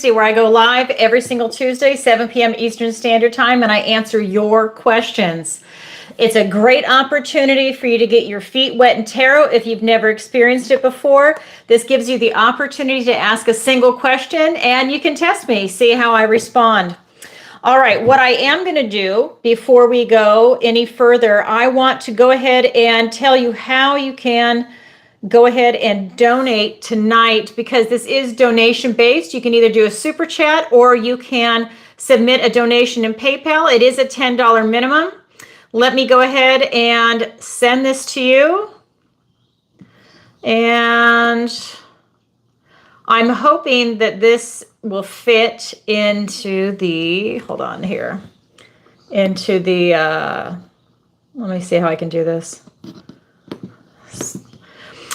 Tuesday, where I go live every single Tuesday, 7 p.m. Eastern Standard Time, and I answer your questions. It's a great opportunity for you to get your feet wet in tarot if you've never experienced it before. This gives you the opportunity to ask a single question, and you can test me, see how I respond. All right, what I am going to do before we go any further, I want to go ahead and tell you how you can go ahead and donate tonight, because this is donation based. You can either do a super chat or you can submit a donation in PayPal. It is a $10 minimum. Let me go ahead and send this to you. And I'm hoping that this will fit into the, hold on here, into the, let me see how I can do this.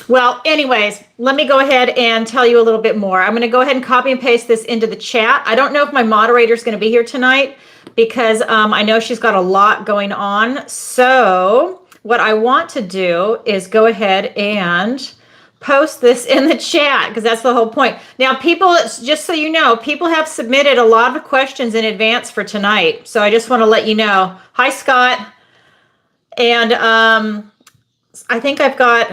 Well, anyways, let me go ahead and tell you a little bit more. I'm going to go ahead and copy and paste this into the chat. I don't know if my moderator is going to be here tonight, because I know she's got a lot going on. So what I want to do is go ahead and post this in the chat, because that's the whole point. Now, people, just so you know, people have submitted a lot of questions in advance for tonight. So I just want to let you know. Hi, Scott. And I think I've got,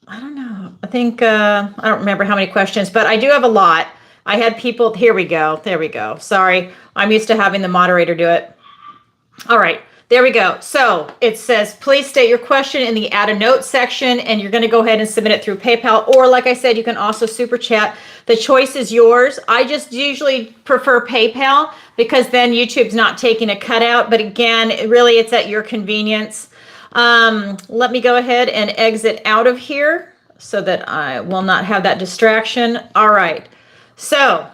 I don't know, I think, I don't remember how many questions, but I do have a lot. I had people, here we go. There we go. Sorry. I'm used to having the moderator do it. All right. There we go. So it says, please state your question in the add a note section, and you're going to go ahead and submit it through PayPal. Or like I said, you can also super chat. The choice is yours. I just usually prefer PayPal, because then YouTube's not taking a cutout. But again, it's at your convenience. Let me go ahead and exit out of here so that I will not have that distraction. All right. So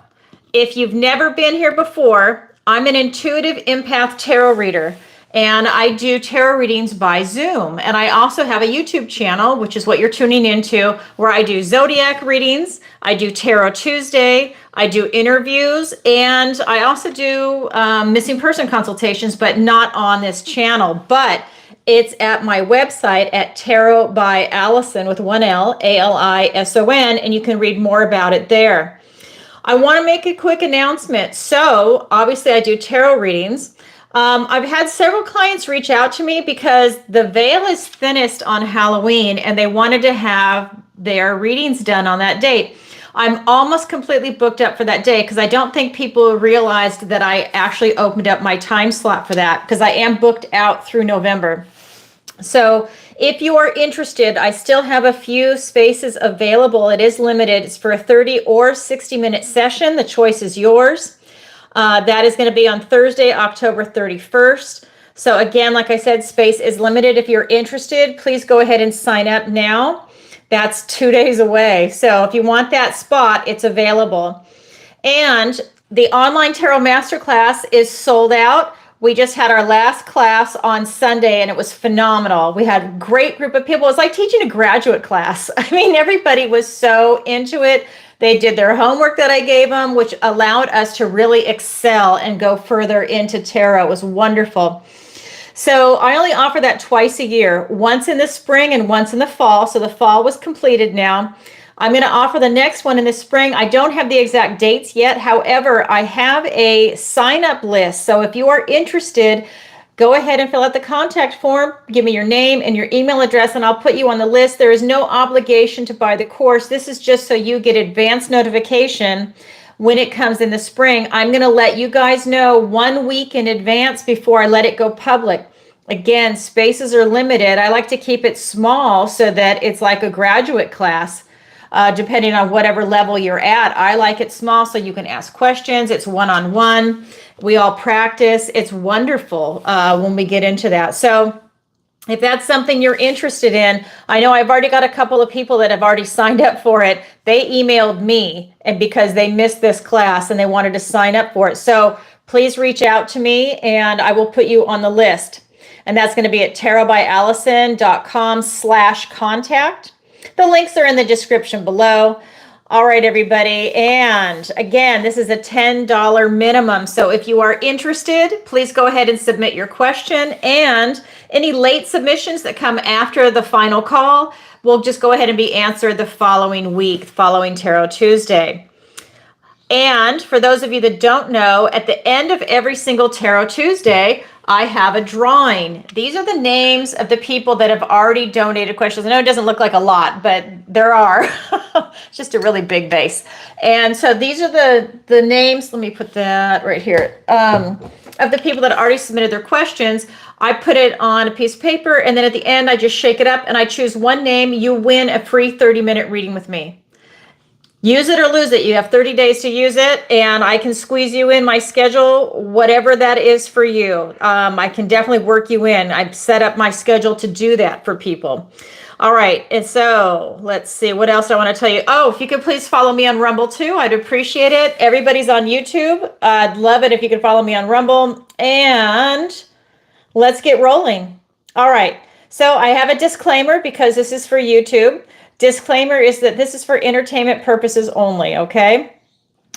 if you've never been here before, I'm an intuitive empath tarot reader, and I do tarot readings by Zoom. And I also have a YouTube channel, which is what you're tuning into, where I do Zodiac readings. I do Tarot Tuesday. I do interviews, and I also do missing person consultations, but not on this channel. But it's at my website at TarotbyAlison with one L, ALISON, and you can read more about it there. I want to make a quick announcement. So obviously I do tarot readings. I've had several clients reach out to me because the veil is thinnest on Halloween, and they wanted to have their readings done on that date. I'm almost completely booked up for that day, because I don't think people realized that I actually opened up my time slot for that, because I am booked out through November. So if you are interested, I still have a few spaces available. It is limited. It's for a 30 or 60-minute session. The choice is yours. That is going to be on Thursday, October 31st. So again, like I said, space is limited. If you're interested, please go ahead and sign up now. That's 2 days away. So if you want that spot, it's available. And the online tarot masterclass is sold out. We just had our last class on Sunday, and it was phenomenal. We had a great group of people. It was like teaching a graduate class. I mean, everybody was so into it. They did their homework that I gave them, which allowed us to really excel and go further into tarot. It was wonderful. So I only offer that twice a year, once in the spring and once in the fall. So the fall was completed now. I'm going to offer the next one in the spring. I don't have the exact dates yet. However, I have a sign-up list. So if you are interested, go ahead and fill out the contact form. Give me your name and your email address, and I'll put you on the list. There is no obligation to buy the course. This is just so you get advance notification when it comes in the spring. I'm going to let you guys know 1 week in advance before I let it go public. Again, spaces are limited. I like to keep it small so that it's like a graduate class. Depending on whatever level you're at. I like it small so you can ask questions. It's one-on-one. We all practice. It's wonderful when we get into that. So if that's something you're interested in, I know I've already got a couple of people that have already signed up for it. They emailed me, and because they missed this class and they wanted to sign up for it. So please reach out to me, and I will put you on the list. And that's going to be at tarotbyalison.com/contact. The links are in the description below. All right, everybody. And again, this is a $10 minimum. So if you are interested, please go ahead and submit your question. And any late submissions that come after the final call will just go ahead and be answered the following week, following Tarot Tuesday. And for those of you that don't know, at the end of every single Tarot Tuesday, I have a drawing. These are the names of the people that have already donated questions. I know it doesn't look like a lot, but there are. It's just a really big base. And so these are the names. Let me put that right here. Of the people that already submitted their questions. I put it on a piece of paper, and then at the end, I just shake it up and I choose one name. You win a free 30-minute reading with me. Use it or lose it. You have 30 days to use it, and I can squeeze you in my schedule, whatever that is for you. I can definitely work you in. I've set up my schedule to do that for people. All right, and so let's see, what else I want to tell you. Oh, if you could please follow me on Rumble too, I'd appreciate it. Everybody's on YouTube. I'd love it if you could follow me on Rumble, and let's get rolling. All right, so I have a disclaimer because this is for YouTube. Disclaimer is that this is for entertainment purposes only, okay?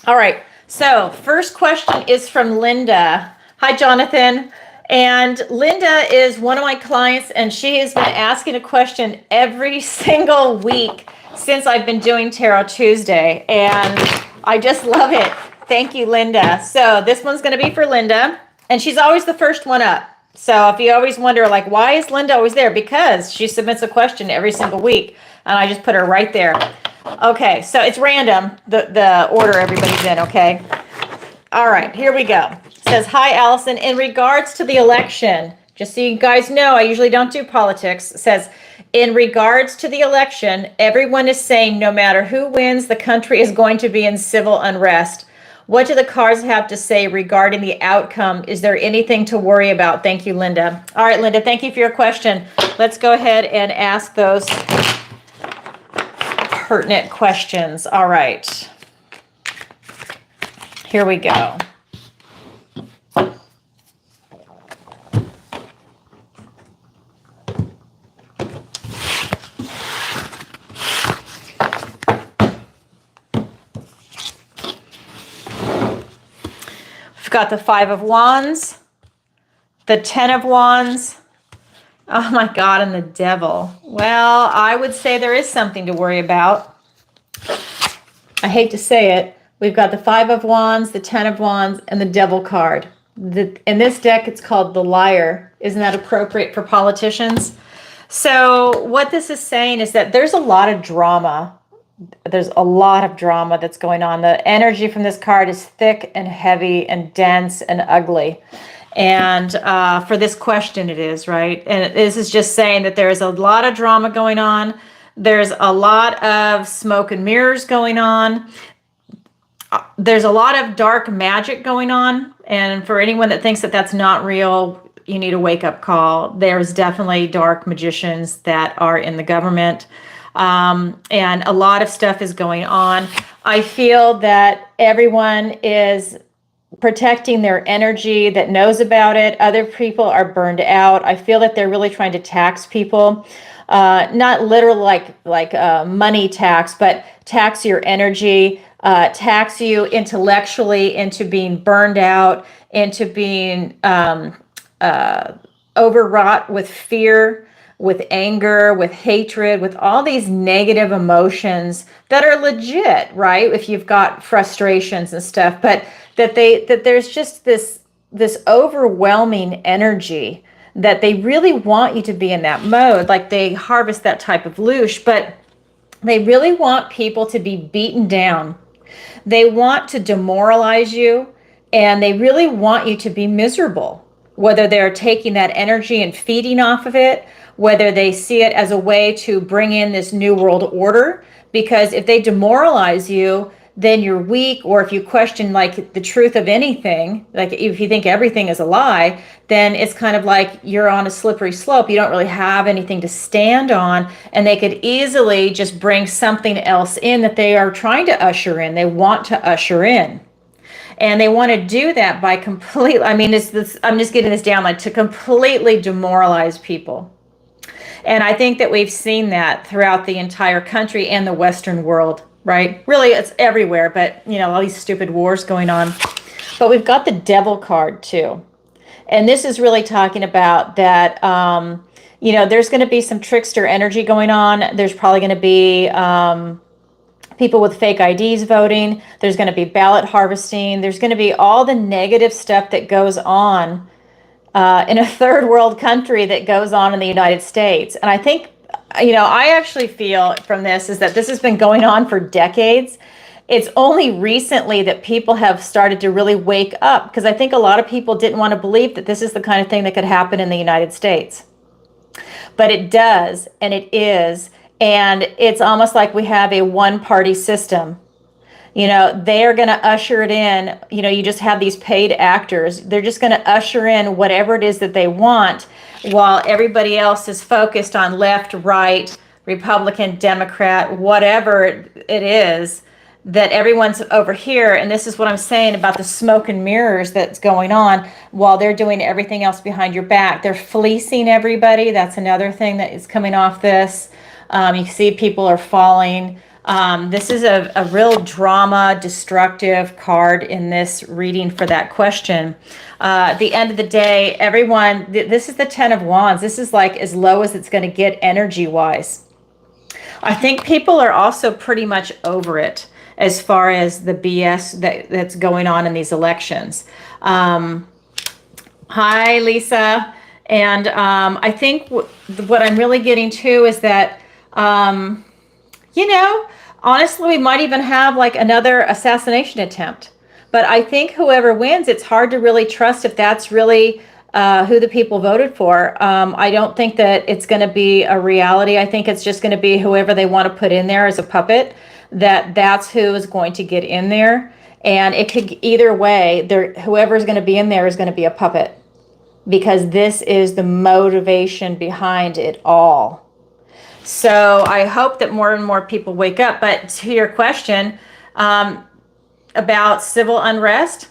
All right, so first question is from Linda. Hi, Jonathan. And Linda is one of my clients, and she has been asking a question every single week since I've been doing Tarot Tuesday, and I just love it. Thank you, Linda. So this one's going to be for Linda, and she's always the first one up. So if you always wonder, like, why is Linda always there? Because she submits a question every single week, and I just put her right there. Okay, so it's random, the order everybody's in, okay? All right, here we go. It says, hi, Allison. In regards to the election, just so you guys know, I usually don't do politics. It says, in regards to the election, everyone is saying no matter who wins, the country is going to be in civil unrest. What do the cards have to say regarding the outcome? Is there anything to worry about? Thank you, Linda. All right, Linda, thank you for your question. Let's go ahead and ask those pertinent questions. All right. Here we go. We've got the Five of Wands, the Ten of Wands, oh my God, and the Devil. Well, I would say there is something to worry about. I hate to say it. We've got the Five of Wands, the Ten of Wands, and the Devil card. In this deck, it's called the Liar. Isn't that appropriate for politicians? So what this is saying is that there's a lot of drama. There's a lot of drama that's going on. The energy from this card is thick and heavy and dense and ugly. And for this question, it is, right? And this is just saying that there's a lot of drama going on. There's a lot of smoke and mirrors going on. There's a lot of dark magic going on. And for anyone that thinks that that's not real, you need a wake-up call. There's definitely dark magicians that are in the government. And a lot of stuff is going on. I feel that everyone is protecting their energy that knows about it. Other people are burned out. I feel that they're really trying to tax people. Not literal like money tax, but tax your energy, tax you intellectually into being burned out, into being overwrought with fear, with anger, with hatred, with all these negative emotions that are legit, right? If you've got frustrations and stuff, but that there's just this overwhelming energy that they really want you to be in that mode. Like they harvest that type of loosh, but they really want people to be beaten down. They want to demoralize you, and they really want you to be miserable, whether they're taking that energy and feeding off of it, whether they see it as a way to bring in this new world order. Because if they demoralize you, then you're weak. Or if you question like the truth of anything, like if you think everything is a lie, then it's kind of like you're on a slippery slope. You don't really have anything to stand on, and they could easily just bring something else in that they are trying to usher in. They want to usher in. And they want to do that by completely, I mean, I'm just getting this down, like to completely demoralize people. And I think that we've seen that throughout the entire country and the Western world, right? Really, it's everywhere, but you know, all these stupid wars going on. But we've got the Devil card too. And this is really talking about that, you know, there's going to be some trickster energy going on. There's probably going to be people with fake IDs voting. There's going to be ballot harvesting. There's going to be all the negative stuff that goes on in a third world country that goes on in the United States. And I think, I actually feel from this is that this has been going on for decades. It's only recently that people have started to really wake up, because I think a lot of people didn't want to believe that this is the kind of thing that could happen in the United States. But it does, and it is. And it's almost like we have a one-party system. They are going to usher it in. You just have these paid actors. They're just going to usher in whatever it is that they want, while everybody else is focused on left, right, Republican, Democrat, whatever it is, that everyone's over here. And this is what I'm saying about the smoke and mirrors that's going on while they're doing everything else behind your back. They're fleecing everybody. That's another thing that is coming off this. You see people are falling. This is a real drama, destructive card in this reading for that question. At the end of the day, everyone, this is the 10 of Wands. This is like as low as it's going to get energy-wise. I think people are also pretty much over it as far as the BS that's going on in these elections. Hi, Lisa. And I think what I'm really getting to is that, honestly, we might even have like another assassination attempt. But I think whoever wins, it's hard to really trust if that's really who the people voted for. I don't think that it's going to be a reality. I think it's just going to be whoever they want to put in there as a puppet, that's who is going to get in there. And it could either way, whoever's going to be in there is going to be a puppet, because this is the motivation behind it all. So I hope that more and more people wake up. But to your question about civil unrest,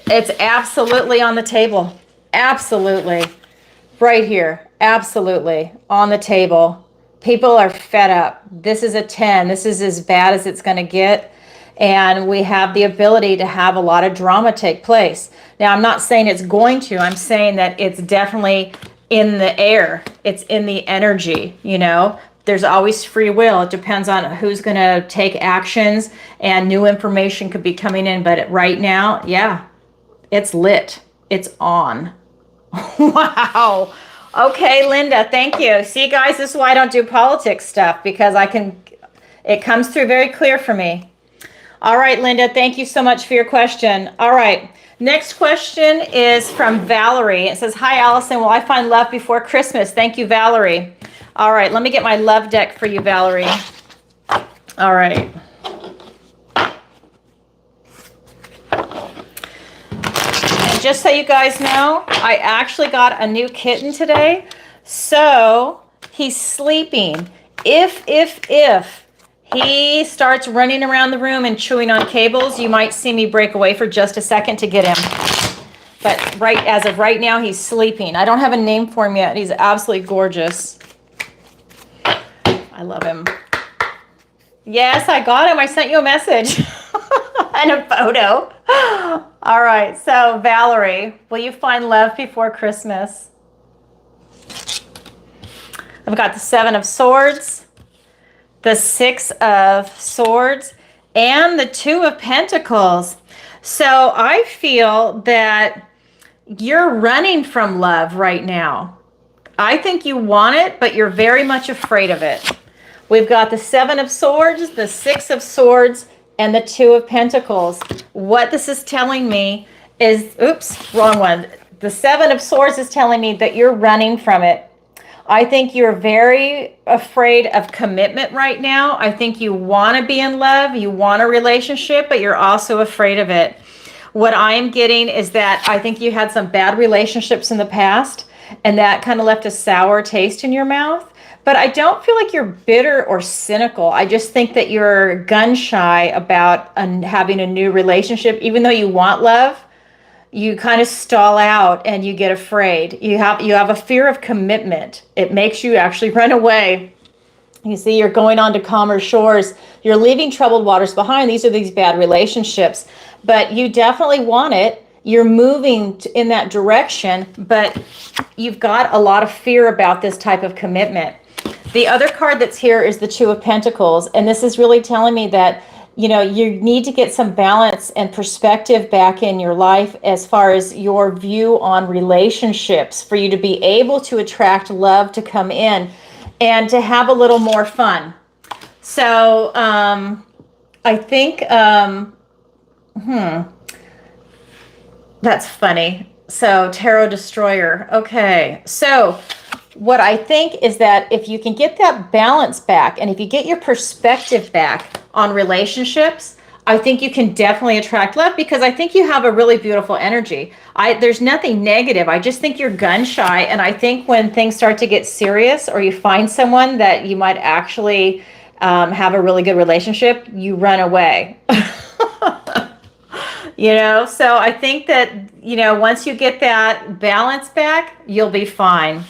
it's absolutely on the table. Absolutely. Right here. Absolutely on the table. People are fed up. This is a 10. This is as bad as it's going to get. And we have the ability to have a lot of drama take place. Now, I'm not saying it's going to. I'm saying that it's definitely in the air. It's in the energy, There's always free will. It depends on who's going to take actions, and new information could be coming in. But right now, yeah, it's lit. It's on. Wow. Okay, Linda, thank you. See, guys, this is why I don't do politics stuff, because it comes through very clear for me. All right, Linda, thank you so much for your question. All right, next question is from Valerie. It says, hi, Allison, will I find love before Christmas? Thank you, Valerie. All right, let me get my love deck for you, Valerie. All right. Just so you guys know, I actually got a new kitten today. So he's sleeping. If he starts running around the room and chewing on cables, you might see me break away for just a second to get him. But as of right now, he's sleeping. I don't have a name for him yet. He's absolutely gorgeous. I love him. Yes, I got him. I sent you a message and a photo. All right, so Valerie, will you find love before Christmas? I've got the 7 of Swords, the 6 of Swords, and the 2 of Pentacles. So I feel that you're running from love right now. I think you want it, but you're very much afraid of it. We've got the 7 of Swords, the 6 of Swords, and the 2 of Pentacles. What this is telling me is, oops, wrong one. The 7 of Swords is telling me that you're running from it. I think you're very afraid of commitment right now. I think you want to be in love. You want a relationship, but you're also afraid of it. What I am getting is that I think you had some bad relationships in the past, and that kind of left a sour taste in your mouth. But I don't feel like you're bitter or cynical. I just think that you're gun shy about having a new relationship. Even though you want love, you kind of stall out and you get afraid. You have a fear of commitment. It makes you actually run away. You see, you're going on to calmer shores. You're leaving troubled waters behind. These are these bad relationships. But you definitely want it. You're moving in that direction, but you've got a lot of fear about this type of commitment. The other card that's here is the Two of Pentacles. And this is really telling me that, you know, you need to get some balance and perspective back in your life as far as your view on relationships for you to be able to attract love to come in and to have a little more fun. So I think, that's funny. So Tarot Destroyer. Okay. So what I think is that if you can get that balance back and if you get your perspective back on relationships, I think you can definitely attract love because I think you have a really beautiful energy. There's nothing negative. I just think you're gun shy. And I think when things start to get serious or you find someone that you might actually have a really good relationship, you run away. You know, so I think that, you know, once you get that balance back, you'll be fine.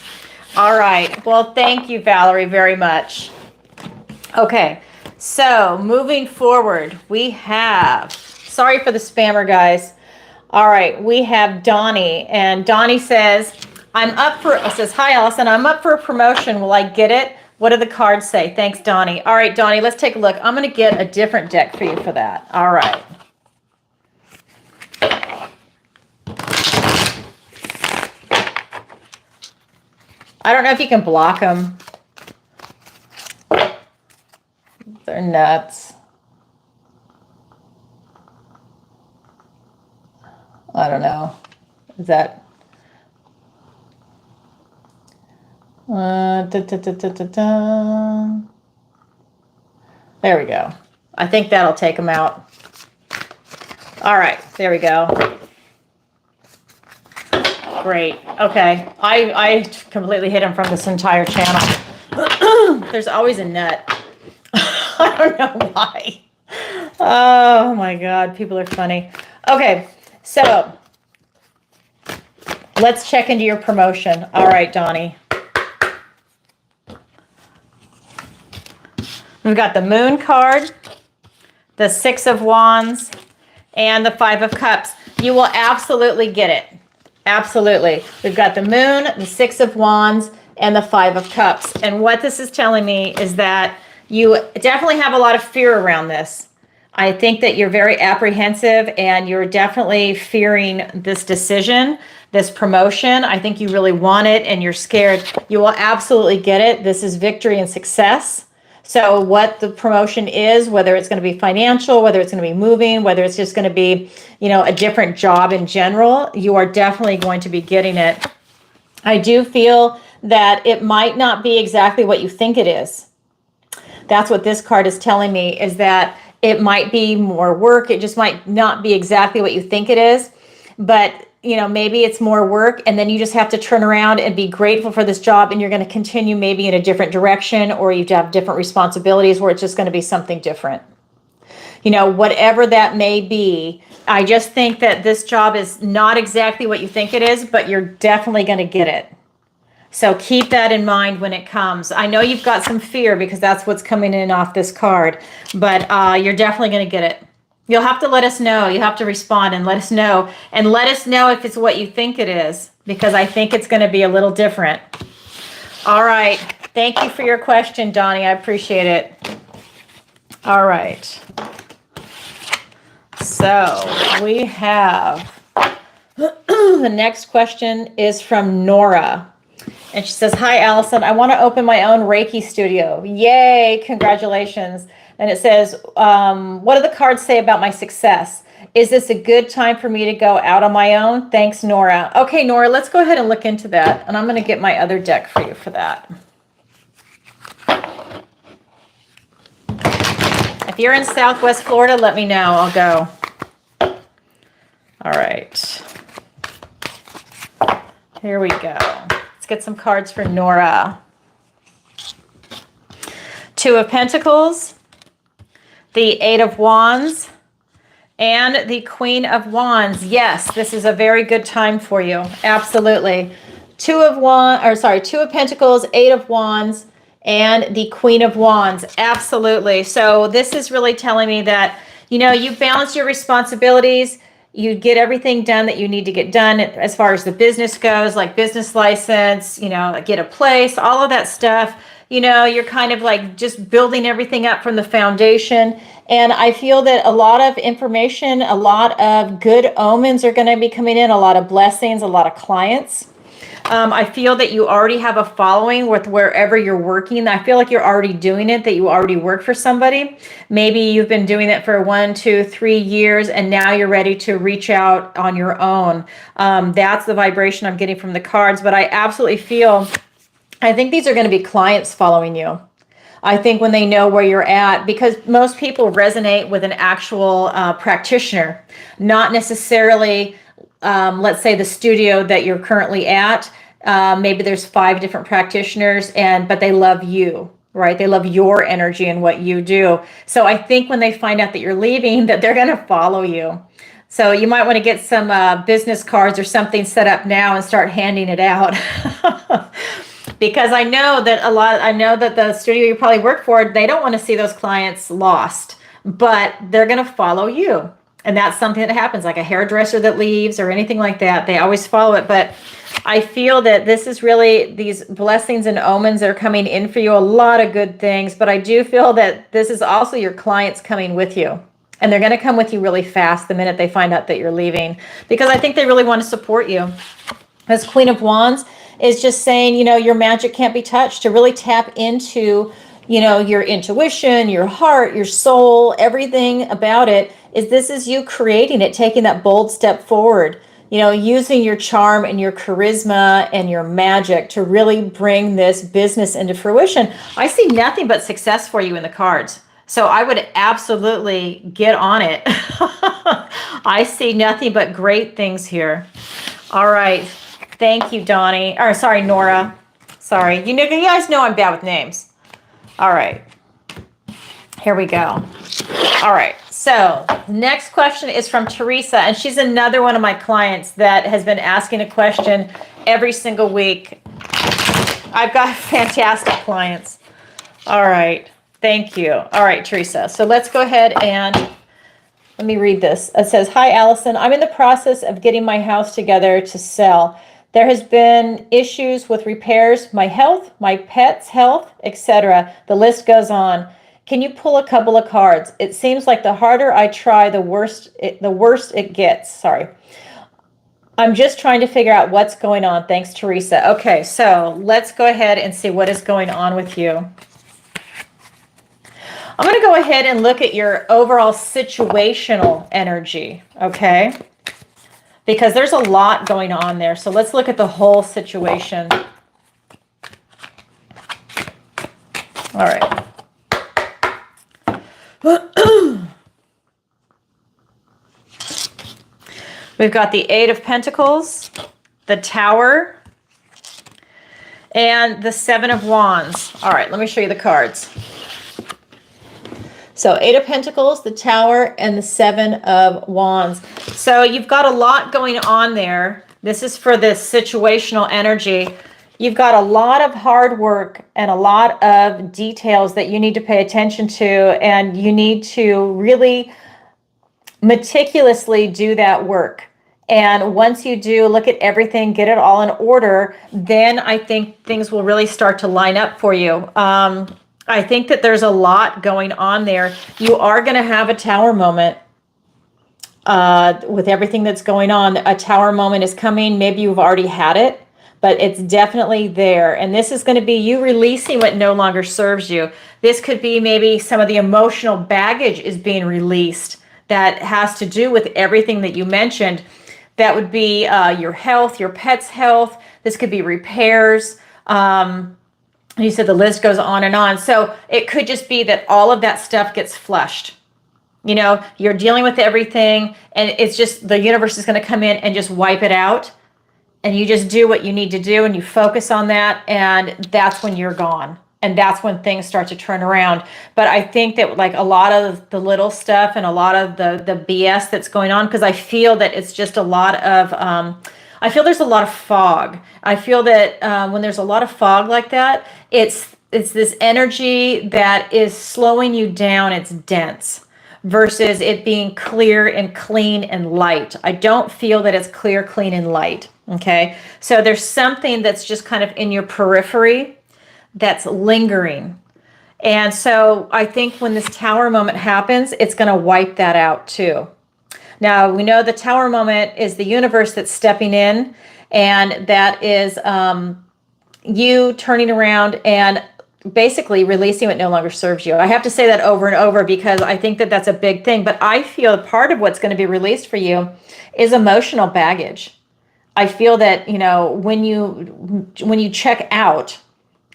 All right. Well, thank you, Valerie, very much. Okay. So moving forward, we have, sorry for the spammer, guys. All right. We have Donnie, and Donnie says, hi, Allison. I'm up for a promotion. Will I get it? What do the cards say? Thanks, Donnie. All right, Donnie, let's take a look. I'm going to get a different deck for you for that. All right. I don't know if you can block them. They're nuts. I don't know. Is that... There we go. I think that'll take them out. All right, there we go. Great. Okay. I completely hit him from this entire channel. There's always a nut. I don't know why. Oh my God. People are funny. Okay. So let's check into your promotion. All right, Donnie. We've got the Moon card, the Six of Wands, and the Five of Cups. You will absolutely get it. Absolutely. We've got the Moon, the Six of Wands, and the Five of Cups. And what this is telling me is that you definitely have a lot of fear around this. I think that you're very apprehensive and you're definitely fearing this decision, this promotion. I think you really want it and you're scared. You will absolutely get it. This is victory and success. So what the promotion is, whether it's going to be financial, whether it's going to be moving, whether it's just going to be, you know, a different job in general, you are definitely going to be getting it. I do feel that it might not be exactly what you think it is. That's what this card is telling me, is that it might be more work. It just might not be exactly what you think it is. But, you know, maybe it's more work and then you just have to turn around and be grateful for this job and you're going to continue maybe in a different direction, or you have different responsibilities where it's just going to be something different. You know, whatever that may be, I just think that this job is not exactly what you think it is, but you're definitely going to get it. So keep that in mind when it comes. I know you've got some fear because that's what's coming in off this card, but you're definitely going to get it. You'll have to let us know. You have to respond and let us know. And let us know if it's what you think it is, because I think it's going to be a little different. All right. Thank you for your question, Donnie. I appreciate it. All right. So we have the next question is from Nora. And she says, hi, Allison. I want to open my own Reiki studio. Yay. Congratulations. And it says, what do the cards say about my success? Is this a good time for me to go out on my own? Thanks, Nora. Okay, Nora, let's go ahead and look into that. And I'm going to get my other deck for you for that. If you're in Southwest Florida, let me know. I'll go. All right. Here we go. Let's get some cards for Nora. Two of Pentacles, the Eight of Wands, and the Queen of Wands. Yes, this is a very good time for you. Absolutely. Two of Pentacles, Eight of Wands, and the Queen of Wands. Absolutely. So this is really telling me that, you know, you balance your responsibilities. You get everything done that you need to get done as far as the business goes, like business license, you know, get a place, all of that stuff. you're kind of like just building everything up from the foundation. And I feel that a lot of information, a lot of good omens are going to be coming in, a lot of blessings, a lot of clients. I feel that you already have a following with wherever you're working. I feel like you're already doing it, that you already work for somebody. Maybe you've been doing it for 1, 2, 3 years, and now you're ready to reach out on your own. That's the vibration I'm getting from the cards. But I absolutely feel, I think these are going to be clients following you. I think when they know where you're at, because most people resonate with an actual practitioner, not necessarily let's say the studio that you're currently at, maybe there's 5 different practitioners, but they love you, right? They love your energy and what you do. So I think when they find out that you're leaving, that they're going to follow you. So you might want to get some business cards or something set up now and start handing it out. Because I know that the studio you probably work for, they don't want to see those clients lost, but they're going to follow you. And that's something that happens, like a hairdresser that leaves or anything like that. They always follow it. But I feel that this is really these blessings and omens that are coming in for you, a lot of good things. But I do feel that this is also your clients coming with you. And they're going to come with you really fast the minute they find out that you're leaving, because I think they really want to support you. As Queen of Wands is just saying, your magic can't be touched, to really tap into, your intuition, your heart, your soul, everything about it. This is you creating it, taking that bold step forward, using your charm and your charisma and your magic to really bring this business into fruition. I see nothing but success for you in the cards. So I would absolutely get on it. I see nothing but great things here. All right. Thank you, Donnie. Or sorry, Nora. Sorry. You guys know I'm bad with names. All right. Here we go. All right. So next question is from Teresa, and she's another one of my clients that has been asking a question every single week. I've got fantastic clients. All right. Thank you. All right, Teresa. So let's go ahead and let me read this. It says, "Hi, Allison. I'm in the process of getting my house together to sell. There has been issues with repairs, my health, my pet's health, etc. The list goes on. Can you pull a couple of cards? It seems like the harder I try, the worse it gets. Sorry. I'm just trying to figure out what's going on. Thanks, Teresa." Okay, so let's go ahead and see what is going on with you. I'm going to go ahead and look at your overall situational energy, okay? Because there's a lot going on there. So let's look at the whole situation. All right. We've got the 8 of Pentacles, the Tower, and the 7 of Wands. All right, let me show you the cards. So 8 of Pentacles, the Tower, and the 7 of Wands. So you've got a lot going on there. This is for this situational energy. You've got a lot of hard work and a lot of details that you need to pay attention to, and you need to really meticulously do that work. And once you do, look at everything, get it all in order, then I think things will really start to line up for you. I think that there's a lot going on there. You are going to have a tower moment with everything that's going on. A tower moment is coming. Maybe you've already had it, but it's definitely there. And this is going to be you releasing what no longer serves you. This could be maybe some of the emotional baggage is being released that has to do with everything that you mentioned. That would be your health, your pet's health. This could be repairs. You said the list goes on and on. So it could just be that all of that stuff gets flushed. You're dealing with everything, and it's just the universe is going to come in and just wipe it out. And you just do what you need to do, and you focus on that, and that's when you're gone. And that's when things start to turn around. But I think that like a lot of the little stuff and a lot of the BS that's going on, because I feel that it's just a lot of, I feel there's a lot of fog. I feel that when there's a lot of fog like that, it's this energy that is slowing you down. It's dense versus it being clear and clean and light. I don't feel that it's clear, clean, and light. Okay. So there's something that's just kind of in your periphery that's lingering. And so I think when this Tower moment happens, it's going to wipe that out too. Now, we know the Tower moment is the universe that's stepping in, and that is you turning around and basically releasing what no longer serves you. I have to say that over and over because I think that that's a big thing. But I feel part of what's going to be released for you is emotional baggage. I feel that, you know, when you check out,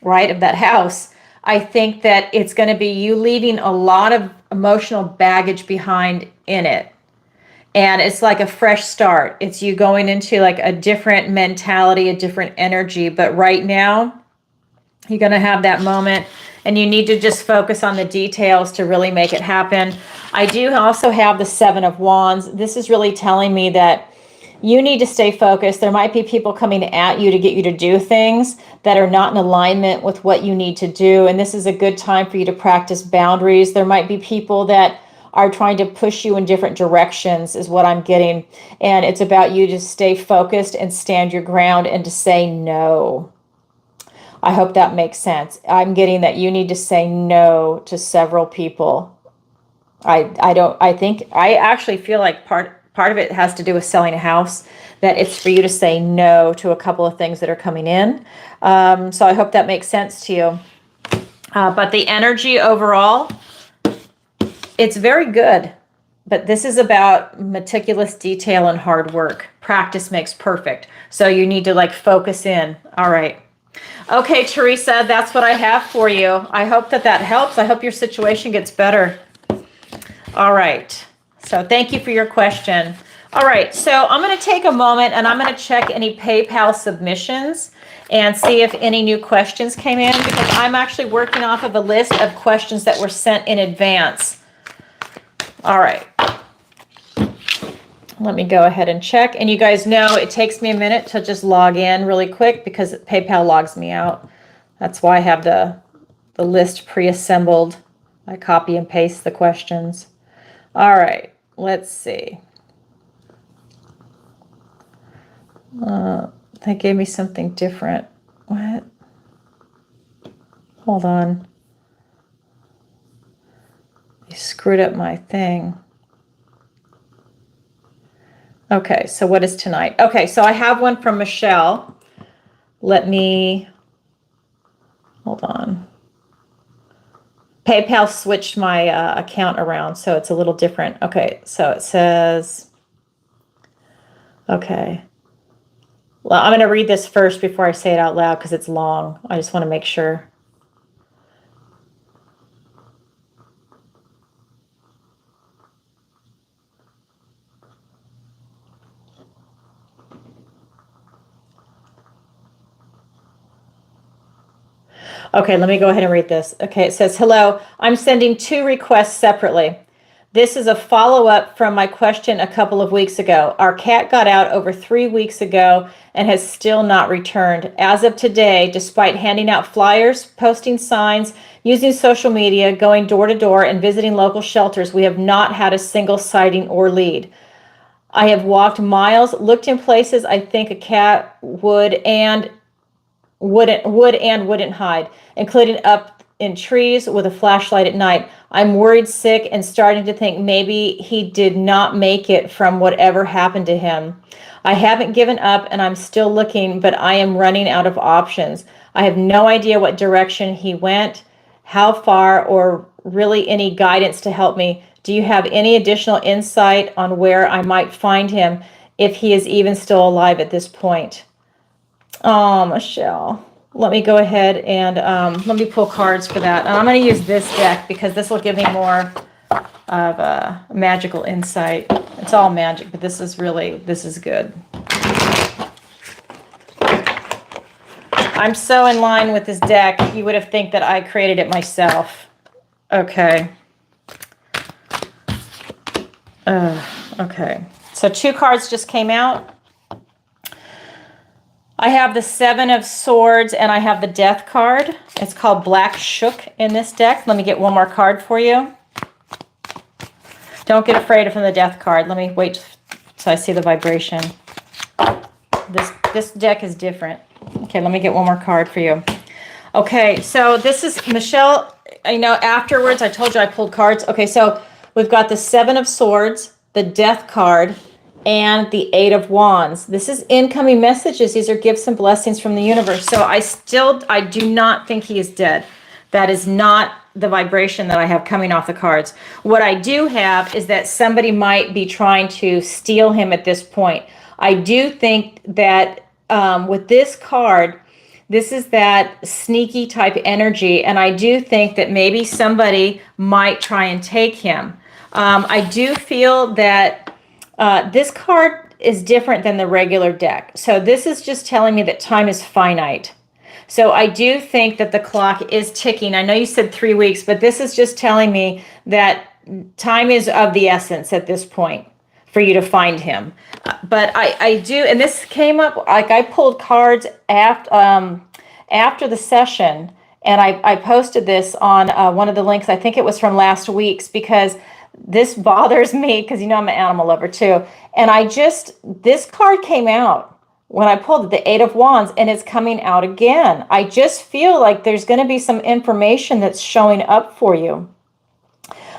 right, of that house, I think that it's going to be you leaving a lot of emotional baggage behind in it. And it's like a fresh start. It's you going into like a different mentality, a different energy. But right now, you're going to have that moment and you need to just focus on the details to really make it happen. I do also have the Seven of Wands. This is really telling me that you need to stay focused. There might be people coming at you to get you to do things that are not in alignment with what you need to do. And this is a good time for you to practice boundaries. There might be people that are trying to push you in different directions is what I'm getting. And it's about you to stay focused and stand your ground and to say no. I hope that makes sense. I'm getting that you need to say no to several people. I actually feel like part of it has to do with selling a house, that it's for you to say no to a couple of things that are coming in. So I hope that makes sense to you. But the energy overall, it's very good. But this is about meticulous detail and hard work. Practice makes perfect. So you need to like focus in. All right. Okay, Teresa, that's what I have for you. I hope that helps. I hope your situation gets better. All right. So thank you for your question. All right. So I'm going to take a moment and I'm going to check any PayPal submissions and see if any new questions came in, because I'm actually working off of a list of questions that were sent in advance. All right. Let me go ahead and check. And you guys know it takes me a minute to just log in really quick because PayPal logs me out. That's why I have the list pre-assembled. I copy and paste the questions. All right, let's see. They gave me something different. What? Hold on. You screwed up my thing. Okay, so what is tonight? Okay, so I have one from Michelle. Let me, hold on. PayPal switched my account around, so it's a little different. Okay, so it says, okay. Well, I'm going to read this first before I say it out loud because it's long. I just want to make sure. Okay, let me go ahead and read this. Okay, it says, hello, I'm sending 2 requests separately. This is a follow-up from my question a couple of weeks ago. Our cat got out over 3 weeks ago and has still not returned. As of today, despite handing out flyers, posting signs, using social media, going door to door, and visiting local shelters, we have not had a single sighting or lead. I have walked miles, looked in places I think a cat would and wouldn't hide, including up in trees with a flashlight at night. I'm worried sick and starting to think maybe he did not make it from whatever happened to him. I haven't given up and I'm still looking, but I am running out of options. I have no idea what direction he went, how far, or really any guidance to help me. Do you have any additional insight on where I might find him, if he is even still alive at this point? Oh, Michelle, let me go ahead and let me pull cards for that. And I'm going to use this deck because this will give me more of magical insight. It's all magic, but this is good. I'm so in line with this deck, you would have think that I created it myself. Okay. Okay. So 2 cards just came out. I have the 7 of Swords and I have the Death card. It's called Black Shook in this deck. Let me get one more card for you. Don't get afraid from the Death card. Let me wait so I see the vibration. This deck is different. Okay, let me get one more card for you. Okay, so this is Michelle. Afterwards, I told you I pulled cards. Okay, so we've got the Seven of Swords, the Death card, and the Eight of Wands. This is incoming messages. These are gifts and blessings from the universe. So I do not think he is dead. That is not the vibration that I have coming off the cards. What I do have is that somebody might be trying to steal him at this point. I do think that with this card, this is that sneaky type energy, and I do think that maybe somebody might try and take him. I do feel that this card is different than the regular deck. So this is just telling me that time is finite. So I do think that the clock is ticking. I know you said 3 weeks, but this is just telling me that time is of the essence at this point for you to find him. But I do, and this came up, like I pulled cards after the session, and I posted this on one of the links. I think it was from last week's, because this bothers me, because I'm an animal lover too. And this card came out when I pulled it, the Eight of Wands, and it's coming out again. I just feel like there's going to be some information that's showing up for you.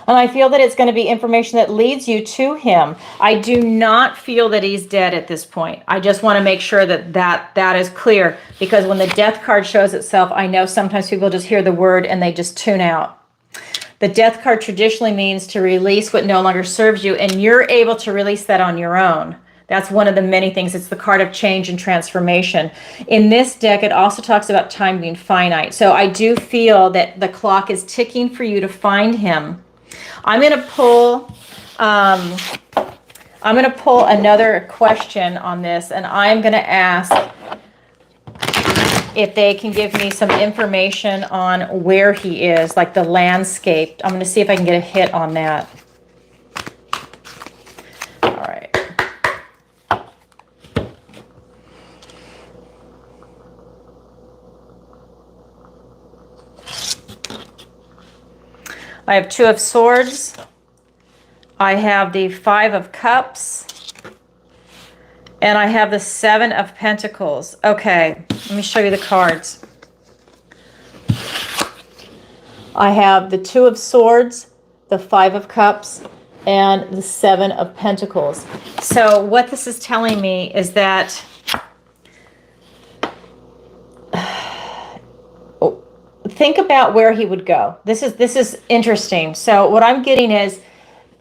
And I feel that it's going to be information that leads you to him. I do not feel that he's dead at this point. I just want to make sure that is clear, because when the Death card shows itself, I know sometimes people just hear the word and they just tune out. The Death card traditionally means to release what no longer serves you, and you're able to release that on your own. That's one of the many things. It's the card of change and transformation. In this deck, it also talks about time being finite. So I do feel that the clock is ticking for you to find him. I'm going to pull another question on this, and I'm going to ask if they can give me some information on where he is, like the landscape. I'm going to see if I can get a hit on that. All right. I have Two of Swords. I have the Five of Cups. And I have the Seven of Pentacles. Okay, let me show you the cards. I have the Two of Swords, the Five of Cups, and the Seven of Pentacles. So what this is telling me is that think about where he would go. This is interesting. So what I'm getting is,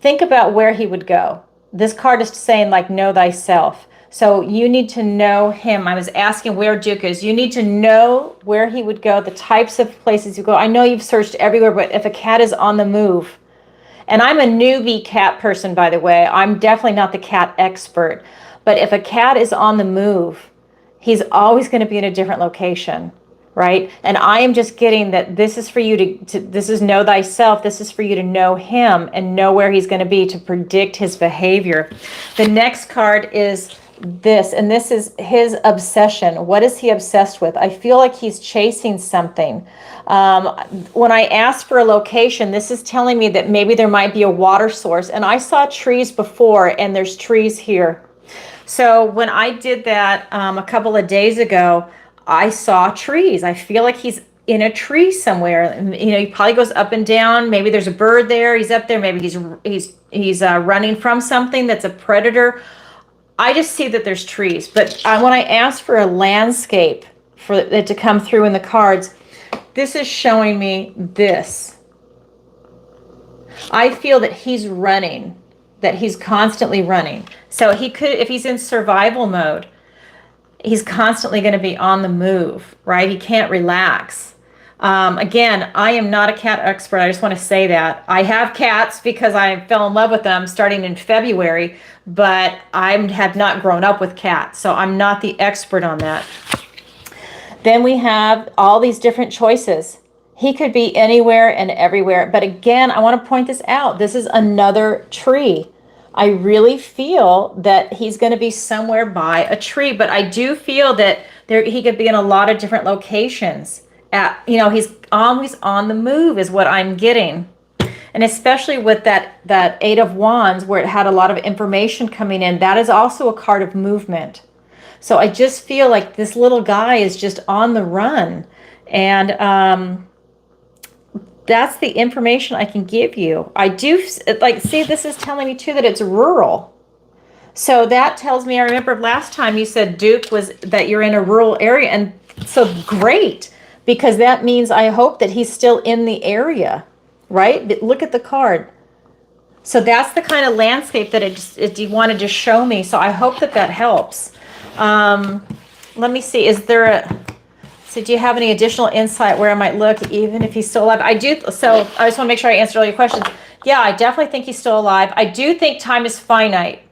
think about where he would go. This card is saying, like, know thyself. So you need to know him. I was asking where Duke is. You need to know where he would go, the types of places you go. I know you've searched everywhere, but if a cat is on the move, and I'm a newbie cat person, by the way, I'm definitely not the cat expert, but if a cat is on the move, he's always going to be in a different location. Right? And I am just getting that this is for you to this is know thyself. This is for you to know him and know where he's going to be, to predict his behavior. The next card is this, and this is his obsession. What is he obsessed with? I feel like he's chasing something. When I asked for a location, this is telling me that maybe there might be a water source, and I saw trees before, and there's trees here. So when I did that a couple of days ago, I saw trees. I feel like he's in a tree somewhere. He probably goes up and down. Maybe there's a bird there. He's up there. Maybe he's running from something that's a predator. I just see that there's trees. But when I asked for a landscape for it to come through in the cards, this is showing me this. I feel that he's running, that he's constantly running. So he could, if he's in survival mode, he's constantly going to be on the move, right? He can't relax. Again, I am not a cat expert. I just want to say that. I have cats because I fell in love with them starting in February, but I have not grown up with cats, so I'm not the expert on that. Then we have all these different choices. He could be anywhere and everywhere. But again, I want to point this out. This is another tree. I really feel that he's going to be somewhere by a tree, but I do feel that he could be in a lot of different locations. He's always on the move is what I'm getting. And especially with that Eight of Wands, where it had a lot of information coming in, that is also a card of movement. So I just feel like this little guy is just on the run. And that's the information I can give you. I do, like, see, this is telling me too that it's rural. So that tells me, I remember last time you said Duke was that you're in a rural area. And so great, because that means I hope that he's still in the area, right? But look at the card. So that's the kind of landscape that it wanted to show me. So I hope that that helps. Let me see. Is there a... So do you have any additional insight where I might look, even if he's still alive? I do. So I just want to make sure I answered all your questions. Yeah, I definitely think he's still alive. I do think time is finite.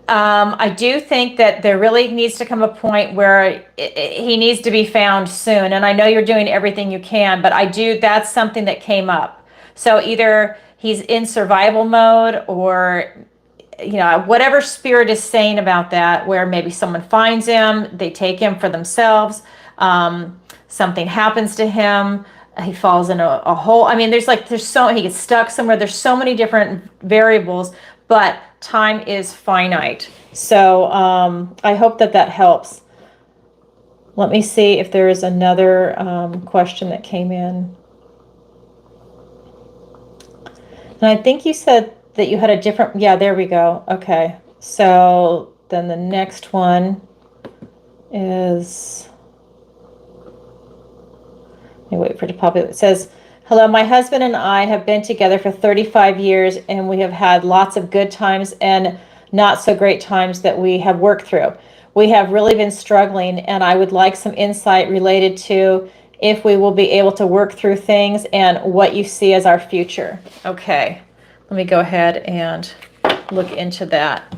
I do think that there really needs to come a point where he needs to be found soon. And I know you're doing everything you can, but that's something that came up. So either he's in survival mode, or, you know, whatever spirit is saying about that, where maybe someone finds him, they take him for themselves. Something happens to him. He falls in a hole. I mean, he gets stuck somewhere. There's so many different variables, but time is finite. So I hope that that helps. Let me see if there is another question that came in. And I think you said that you had a different, yeah, there we go. Okay. So then the next one is, let me wait for it to pop up. It says, hello, my husband and I have been together for 35 years, and we have had lots of good times and not so great times that we have worked through. We have really been struggling, and I would like some insight related to if we will be able to work through things and what you see as our future. Okay, let me go ahead and look into that.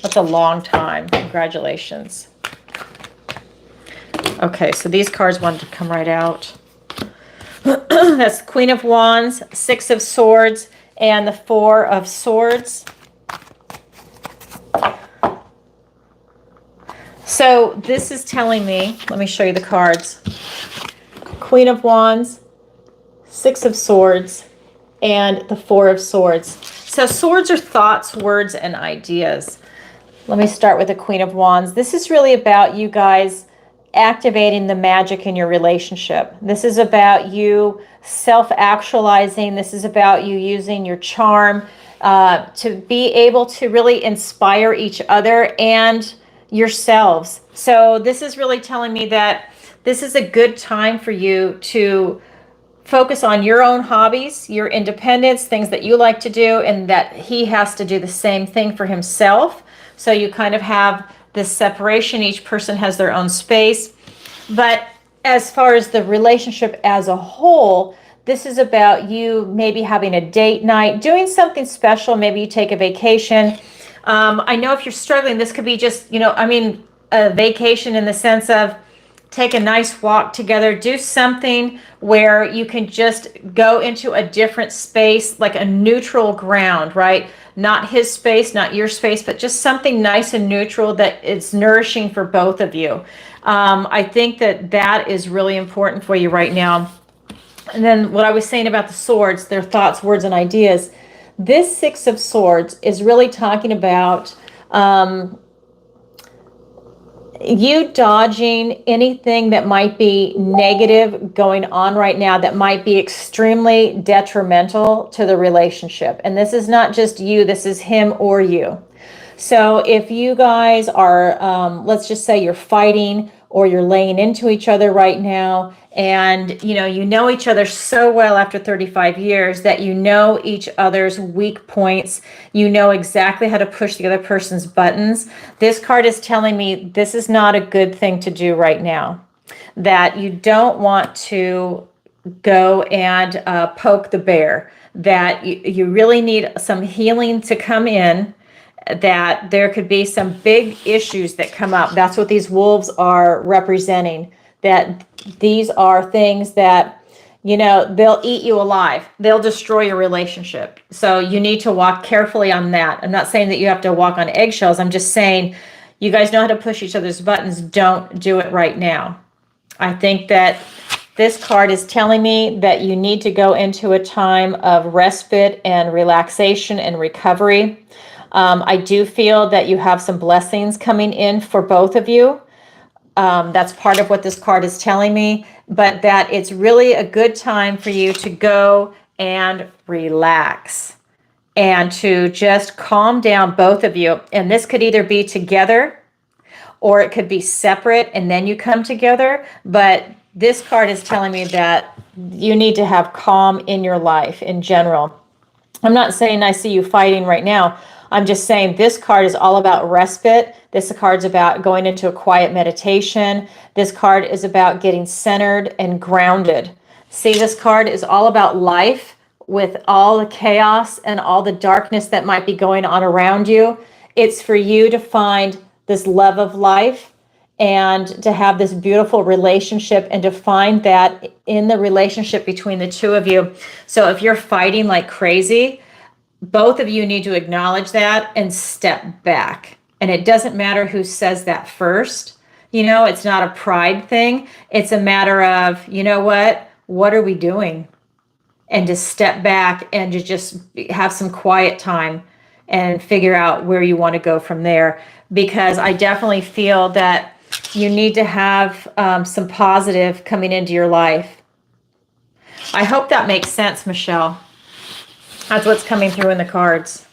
That's a long time. Congratulations. Okay, so these cards wanted to come right out. That's Queen of Wands, Six of Swords, and the Four of Swords. So this is telling me, let me show you the cards. Queen of Wands, Six of Swords, and the Four of Swords. So swords are thoughts, words, and ideas. Let me start with the Queen of Wands. This is really about you guys activating the magic in your relationship. This is about you self-actualizing. This is about you using your charm to be able to really inspire each other and yourselves. So this is really telling me that this is a good time for you to focus on your own hobbies, your independence, things that you like to do, and that he has to do the same thing for himself. So you kind of have this separation. Each person has their own space. But as far as the relationship as a whole, this is about you maybe having a date night, doing something special. Maybe you take a vacation. I know if you're struggling, this could be just, a vacation in the sense of take a nice walk together, do something where you can just go into a different space, like a neutral ground, right? Not his space, not your space, but just something nice and neutral that is nourishing for both of you. I think that that is really important for you right now. And then what I was saying about the swords, their thoughts, words, and ideas. This Six of Swords is really talking about you dodging anything that might be negative going on right now that might be extremely detrimental to the relationship. And this is not just you, this is him or you. So if you guys are, let's just say you're fighting or you're laying into each other right now, and you know each other so well after 35 years that you know each other's weak points, you know exactly how to push the other person's buttons. This card is telling me this is not a good thing to do right now, that you don't want to go and poke the bear, that you really need some healing to come in, that there could be some big issues that come up. That's what these wolves are representing, that these are things that, they'll eat you alive. They'll destroy your relationship. So you need to walk carefully on that. I'm not saying that you have to walk on eggshells. I'm just saying you guys know how to push each other's buttons. Don't do it right now. I think that this card is telling me that you need to go into a time of respite and relaxation and recovery. I do feel that you have some blessings coming in for both of you. That's part of what this card is telling me, but that it's really a good time for you to go and relax and to just calm down, both of you. And this could either be together or it could be separate and then you come together. But this card is telling me that you need to have calm in your life in general. I'm not saying I see you fighting right now. I'm just saying this card is all about respite. This card's about going into a quiet meditation. This card is about getting centered and grounded. See, this card is all about life with all the chaos and all the darkness that might be going on around you. It's for you to find this love of life and to have this beautiful relationship and to find that in the relationship between the two of you. So if you're fighting like crazy, both of you need to acknowledge that and step back. And it doesn't matter who says that first. You know, it's not a pride thing. It's a matter of, you know what are we doing? And to step back and to just have some quiet time and figure out where you want to go from there. Because I definitely feel that you need to have some positive coming into your life. I hope that makes sense, Michelle. That's what's coming through in the cards.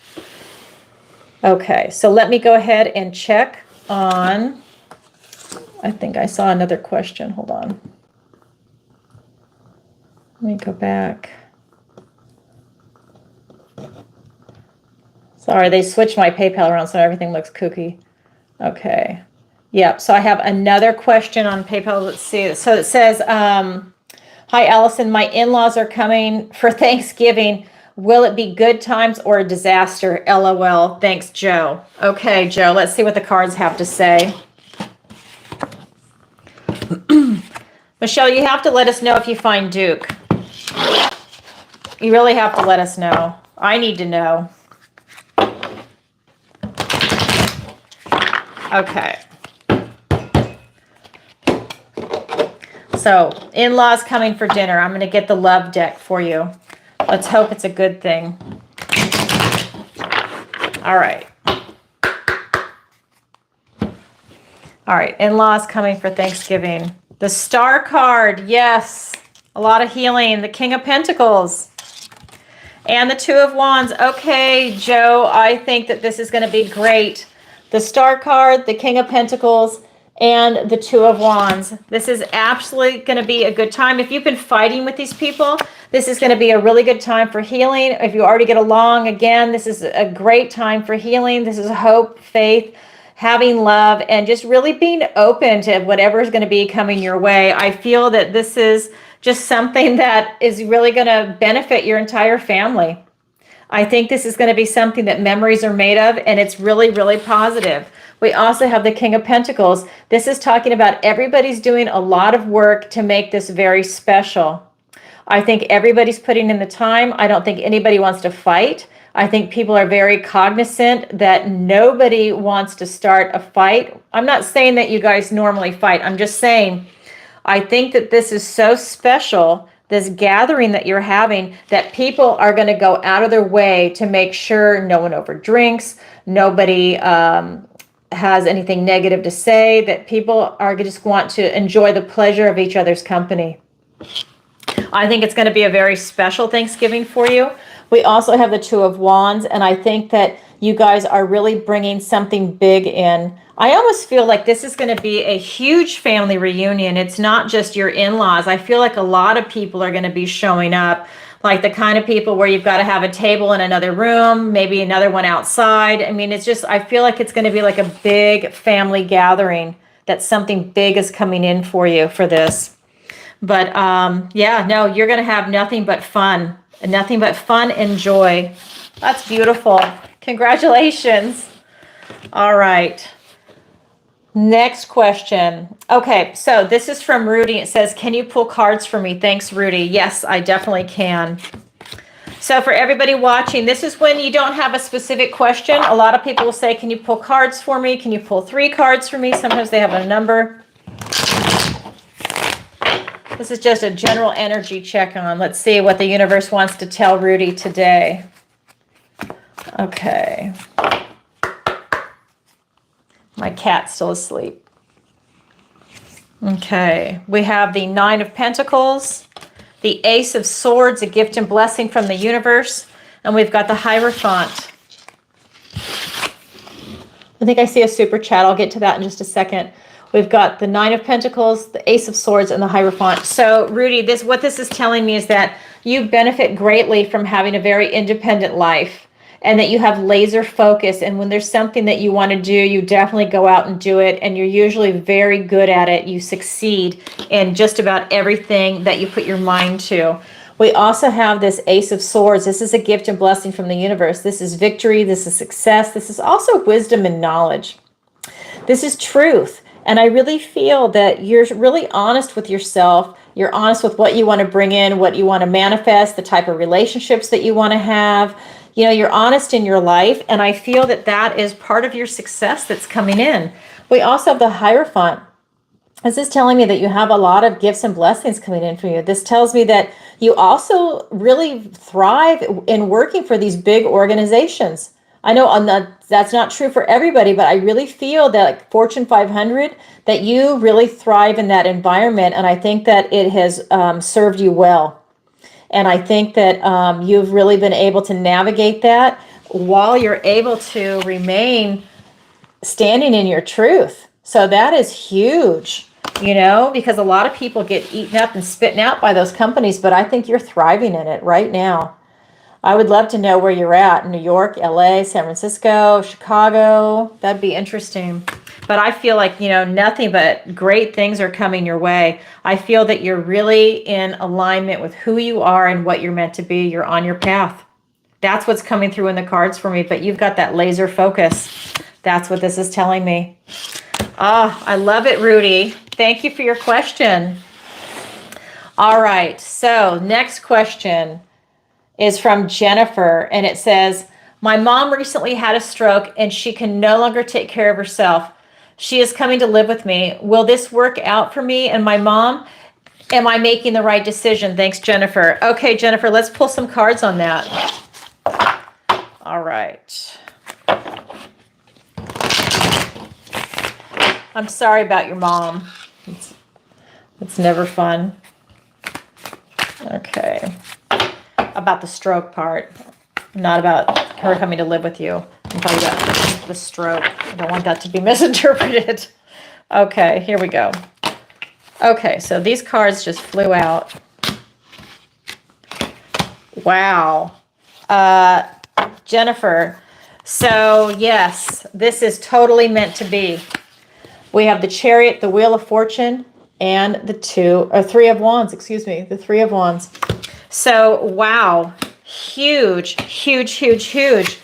Okay, so let me go ahead and check on, I think I saw another question. Hold on. Let me go back. Sorry, they switched my PayPal around so everything looks kooky. Okay. Yep, so I have another question on PayPal. Let's see. So it says, hi, Allison, my in-laws are coming for Thanksgiving. Will it be good times or a disaster? LOL. Thanks, Joe. Okay, Joe, let's see what the cards have to say. Michelle, you have to let us know if you find Duke. You really have to let us know. I need to know. Okay. So, in-laws coming for dinner. I'm going to get the love deck for you. Let's hope it's a good thing. All right. All right, in-laws coming for Thanksgiving. The Star card, yes. A lot of healing. The King of Pentacles. And the Two of Wands. Okay, Joe, I think that this is going to be great. The Star card, the King of Pentacles, and the Two of Wands. This is absolutely going to be a good time. If you've been fighting with these people, this is going to be a really good time for healing. If you already get along, again, this is a great time for healing. This is hope, faith, having love, and just really being open to whatever is going to be coming your way. I feel that this is just something that is really going to benefit your entire family. I think this is going to be something that memories are made of, and it's really, really positive. We also have the King of Pentacles. This is talking about everybody's doing a lot of work to make this very special. I think everybody's putting in the time. I don't think anybody wants to fight. I think people are very cognizant that nobody wants to start a fight. I'm not saying that you guys normally fight. I'm just saying I think that this is so special, this gathering that you're having, that people are going to go out of their way to make sure no one overdrinks, nobody has anything negative to say, that people are just want to enjoy the pleasure of each other's company. I think it's going to be a very special Thanksgiving for you. We also have the Two of Wands, and I think that you guys are really bringing something big in. I almost feel like this is going to be a huge family reunion. It's not just your in-laws. I feel like a lot of people are going to be showing up, like the kind of people where you've got to have a table in another room, maybe another one outside. I mean, it's just, I feel like it's going to be like a big family gathering, that something big is coming in for you for this. But yeah, no, you're going to have nothing but fun and joy. That's beautiful. Congratulations. All right. Next question. Okay, so this is from Rudy. It says, can you pull cards for me? Thanks, Rudy. Yes, I definitely can. So for everybody watching, this is when you don't have a specific question. A lot of people will say, can you pull cards for me? Can you pull 3 cards for me? Sometimes they have a number. This is just a general energy check on. Let's see what the universe wants to tell Rudy today. Okay. My cat's still asleep. Okay, we have the Nine of Pentacles, the Ace of Swords, a gift and blessing from the universe, and we've got the Hierophant. I think I see a super chat. I'll get to that in just a second. We've got the Nine of Pentacles, the Ace of Swords, and the Hierophant. So, Rudy, what this is telling me is that you benefit greatly from having a very independent life, and that you have laser focus. And when there's something that you want to do, you definitely go out and do it. And you're usually very good at it. You succeed in just about everything that you put your mind to. We also have this Ace of Swords. This is a gift and blessing from the universe. This is victory. This is success. This is also wisdom and knowledge. This is truth. And I really feel that you're really honest with yourself. You're honest with what you want to bring in, what you want to manifest, the type of relationships that you want to have. You know, you're honest in your life. And I feel that that is part of your success that's coming in. We also have the Hierophant. This is telling me that you have a lot of gifts and blessings coming in for you. This tells me that you also really thrive in working for these big organizations. I know that's not true for everybody, but I really feel that like Fortune 500, that you really thrive in that environment. And I think that it has served you well. And I think that you've really been able to navigate that while you're able to remain standing in your truth. So that is huge, you know, because a lot of people get eaten up and spitting out by those companies, but I think you're thriving in it right now. I would love to know where you're at. New York, LA, San Francisco, Chicago. That'd be interesting. But I feel like, you know, nothing but great things are coming your way. I feel that you're really in alignment with who you are and what you're meant to be. You're on your path. That's what's coming through in the cards for me. But you've got that laser focus. That's what this is telling me. Ah, I love it, Rudy. Thank you for your question. All right. So next question is from Jennifer, and it says, my mom recently had a stroke and she can no longer take care of herself. She is coming to live with me. Will this work out for me and my mom? Am I making the right decision? Thanks, Jennifer. Okay, Jennifer, let's pull some cards on that. All right. I'm sorry about your mom. It's never fun. Okay. About the stroke part, not about her coming to live with you. I'm talking about the stroke. I don't want that to be misinterpreted. Okay, here we go. Okay, so these cards just flew out. Wow. Jennifer, so yes, this is totally meant to be. We have the Chariot, the Wheel of Fortune, and the Three of Wands, excuse me, the Three of Wands. So, wow, huge, huge, huge, huge.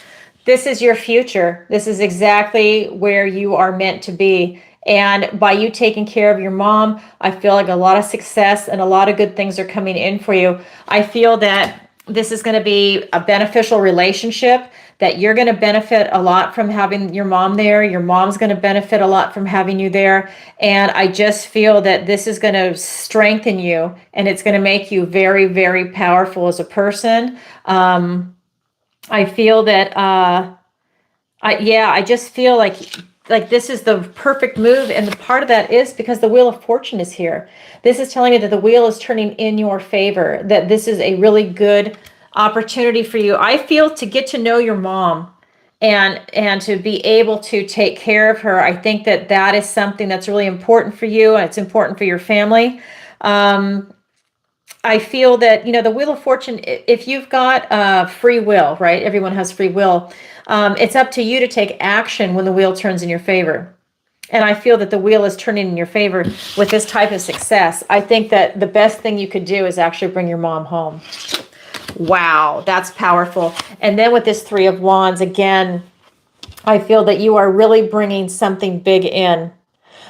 This is your future. This is exactly where you are meant to be. And by you taking care of your mom, I feel like a lot of success and a lot of good things are coming in for you. I feel that this is going to be a beneficial relationship, that you're going to benefit a lot from having your mom there. Your mom's going to benefit a lot from having you there. And I just feel that this is going to strengthen you, and it's going to make you very, very powerful as a person. I feel that, I just feel like this is the perfect move. And the part of that is because the Wheel of Fortune is here. This is telling you that the wheel is turning in your favor, that this is a really good opportunity for you. I feel to get to know your mom and to be able to take care of her. I think that that is something that's really important for you. And it's important for your family. I feel that, you know, the Wheel of Fortune, if you've got free will, right? Everyone has free will. It's up to you to take action when the wheel turns in your favor. And I feel that the wheel is turning in your favor with this type of success. I think that the best thing you could do is actually bring your mom home. Wow, that's powerful. And then with this Three of Wands, again, I feel that you are really bringing something big in.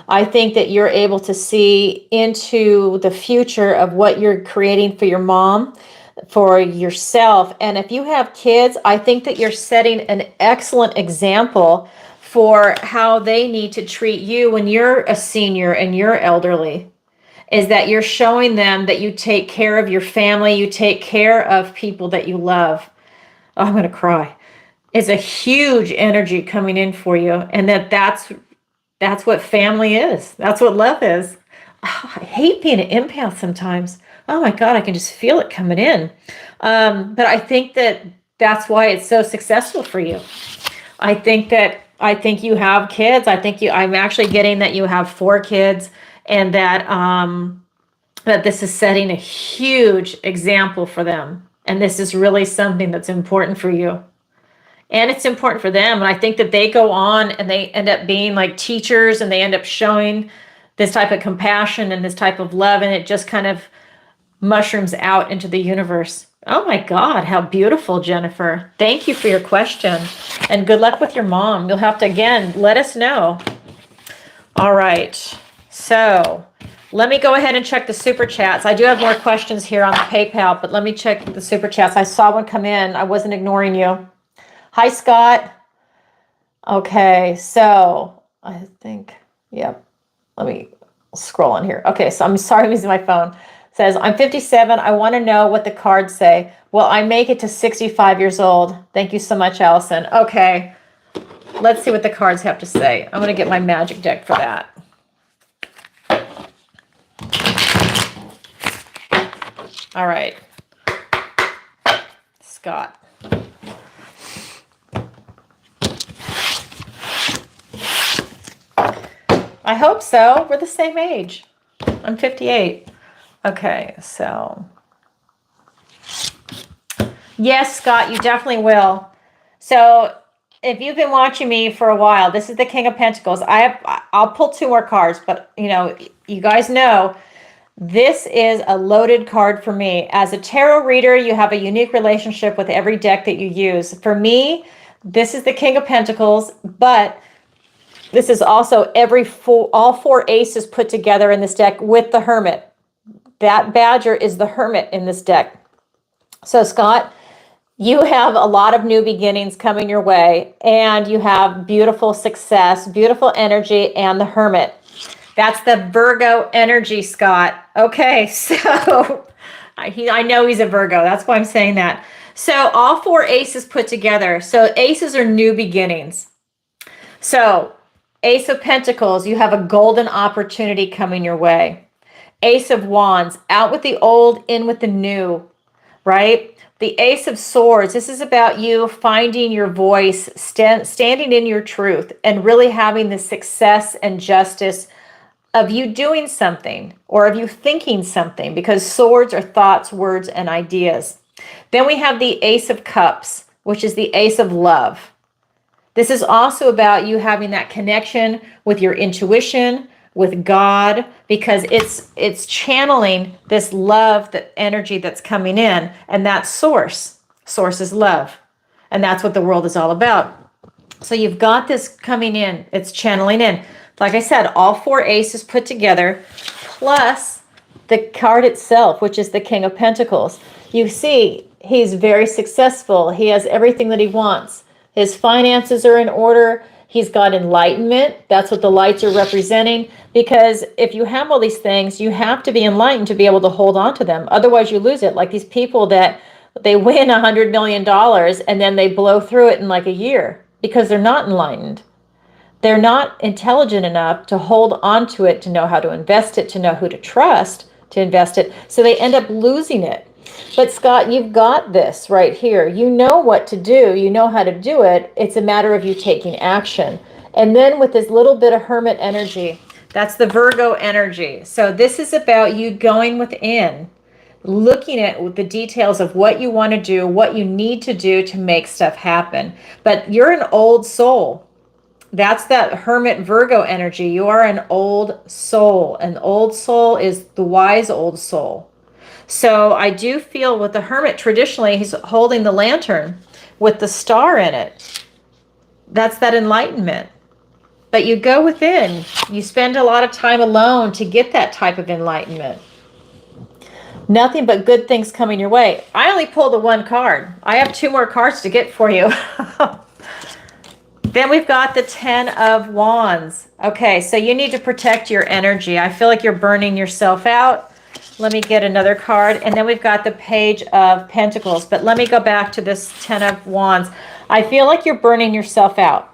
I think that you're able to see into the future of what you're creating for your mom, for yourself. And if you have kids, I think that you're setting an excellent example for how they need to treat you when you're a senior and you're elderly. Is that you're showing them that you take care of your family, you take care of people that you love. Oh, I'm going to cry. It's a huge energy coming in for you, and that's what family is. That's what love is. I hate being an empath sometimes. Oh my God, I can just feel it coming in. But I think that's why it's so successful for you. I think you have kids. I'm actually getting that you have 4 kids, and that this is setting a huge example for them. And this is really something that's important for you. And it's important for them. And I think that they go on and they end up being like teachers, and they end up showing this type of compassion and this type of love, and it just kind of mushrooms out into the universe. Oh my God, how beautiful, Jennifer. Thank you for your question. And good luck with your mom. You'll have to, again, let us know. All right. So let me go ahead and check the super chats. I do have more questions here on the PayPal, but let me check the super chats. I saw one come in. I wasn't ignoring you. Hi, Scott. Okay, so I think, yep. Let me scroll on here. Okay, so I'm sorry I'm using my phone. It says, I'm 57. I want to know what the cards say. Well, I make it to 65 years old. Thank you so much, Allison. Okay, let's see what the cards have to say. I'm going to get my magic deck for that. All right. Scott. I hope so. We're the same age. I'm 58. Okay, so. Yes, Scott, you definitely will. So if you've been watching me for a while, this is the King of Pentacles. I'll pull 2 more cards, but you guys know this is a loaded card for me. As a tarot reader, you have a unique relationship with every deck that you use. For me, this is the King of Pentacles, but this is also all 4 aces put together in this deck with the Hermit. That Badger is the Hermit in this deck. So Scott, you have a lot of new beginnings coming your way, and you have beautiful success, beautiful energy, and the Hermit. That's the Virgo energy, Scott. Okay, so I know he's a Virgo. That's why I'm saying that. So all 4 aces put together. So aces are new beginnings. So Ace of Pentacles, you have a golden opportunity coming your way. Ace of Wands, out with the old, in with the new, right? The Ace of Swords, this is about you finding your voice, standing in your truth, and really having the success and justice of you doing something, or of you thinking something, because swords are thoughts, words, and ideas. Then we have the Ace of Cups, which is the Ace of Love. This is also about you having that connection with your intuition, with God, because it's channeling this love, that energy that's coming in, and that's source. Source is love. And that's what the world is all about. So you've got this coming in, it's channeling in. Like I said, all 4 aces put together, plus the card itself, which is the King of Pentacles. You see, he's very successful. He has everything that he wants. His finances are in order. He's got enlightenment. That's what the lights are representing. Because if you have all these things, you have to be enlightened to be able to hold on to them. Otherwise, you lose it. Like these people that they win $100 million and then they blow through it in like a year because they're not enlightened. They're not intelligent enough to hold on to it, to know how to invest it, to know who to trust to invest it. So they end up losing it. But Scott, you've got this right here. You know what to do. You know how to do it. It's a matter of you taking action. And then with this little bit of Hermit energy, that's the Virgo energy. So this is about you going within, looking at the details of what you want to do, what you need to do to make stuff happen. But you're an old soul. That's that Hermit Virgo energy. You are an old soul. An old soul is the wise old soul. So I do feel with the Hermit, traditionally, he's holding the lantern with the star in it. That's that enlightenment. But you go within. You spend a lot of time alone to get that type of enlightenment. Nothing but good things coming your way. I only pulled the 1 card. I have 2 more cards to get for you. Then we've got the 10 of Wands. Okay, so you need to protect your energy. I feel like you're burning yourself out. Let me get another card. And then we've got the Page of Pentacles. But let me go back to this 10 of Wands. I feel like you're burning yourself out.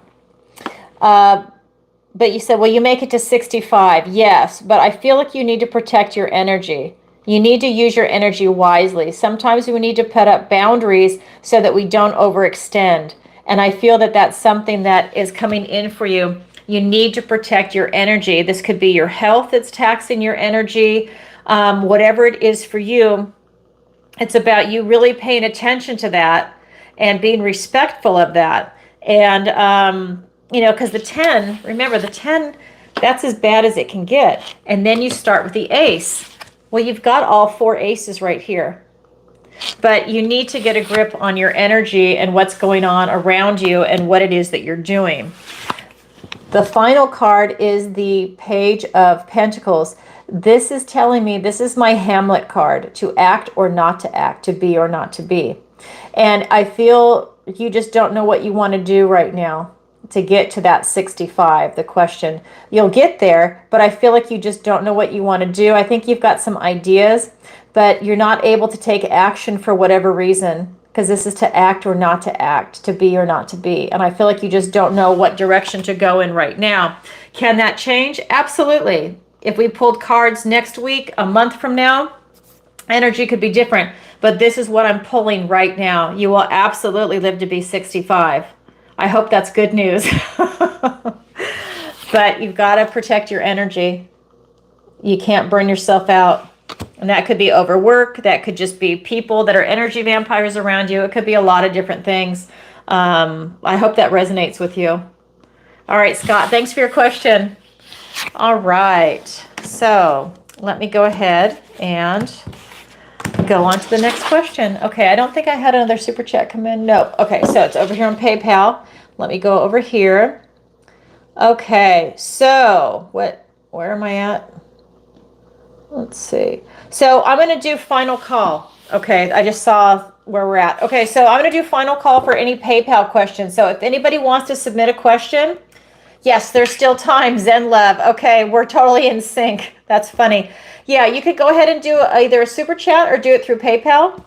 But you said, well, you make it to 65. Yes, but I feel like you need to protect your energy. You need to use your energy wisely. Sometimes we need to put up boundaries so that we don't overextend. And I feel that that's something that is coming in for you. You need to protect your energy. This could be your health that's taxing your energy, whatever it is for you. It's about you really paying attention to that and being respectful of that. And, because the 10, remember the 10, that's as bad as it can get. And then you start with the ace. Well, you've got all 4 aces right here. But you need to get a grip on your energy and what's going on around you and what it is that you're doing. The final card is the Page of Pentacles. This is telling me, this is my Hamlet card, to act or not to act, to be or not to be. And I feel you just don't know what you want to do right now to get to that 65, the question. You'll get there, but I feel like you just don't know what you want to do. I think you've got some ideas, but you're not able to take action for whatever reason, because this is to act or not to act, to be or not to be. And I feel like you just don't know what direction to go in right now. Can that change? Absolutely. If we pulled cards next week, a month from now, energy could be different. But this is what I'm pulling right now. You will absolutely live to be 65. I hope that's good news. But you've got to protect your energy. You can't burn yourself out. And that could be overwork. That could just be people that are energy vampires around you. It could be a lot of different things. I hope that resonates with you. All right, Scott, thanks for your question. All right, so let me go ahead and go on to the next question. Okay, I don't think I had another super chat come in. No. Okay, so it's over here on PayPal. Let me go over here. Okay, so where am I at? Let's see. So I'm going to do final call. Okay, I just saw where we're at. Okay, so I'm going to do final call for any PayPal questions. So if anybody wants to submit a question, yes, there's still time. Zen Love. Okay, we're totally in sync. That's funny. Yeah, you could go ahead and do either a super chat or do it through PayPal.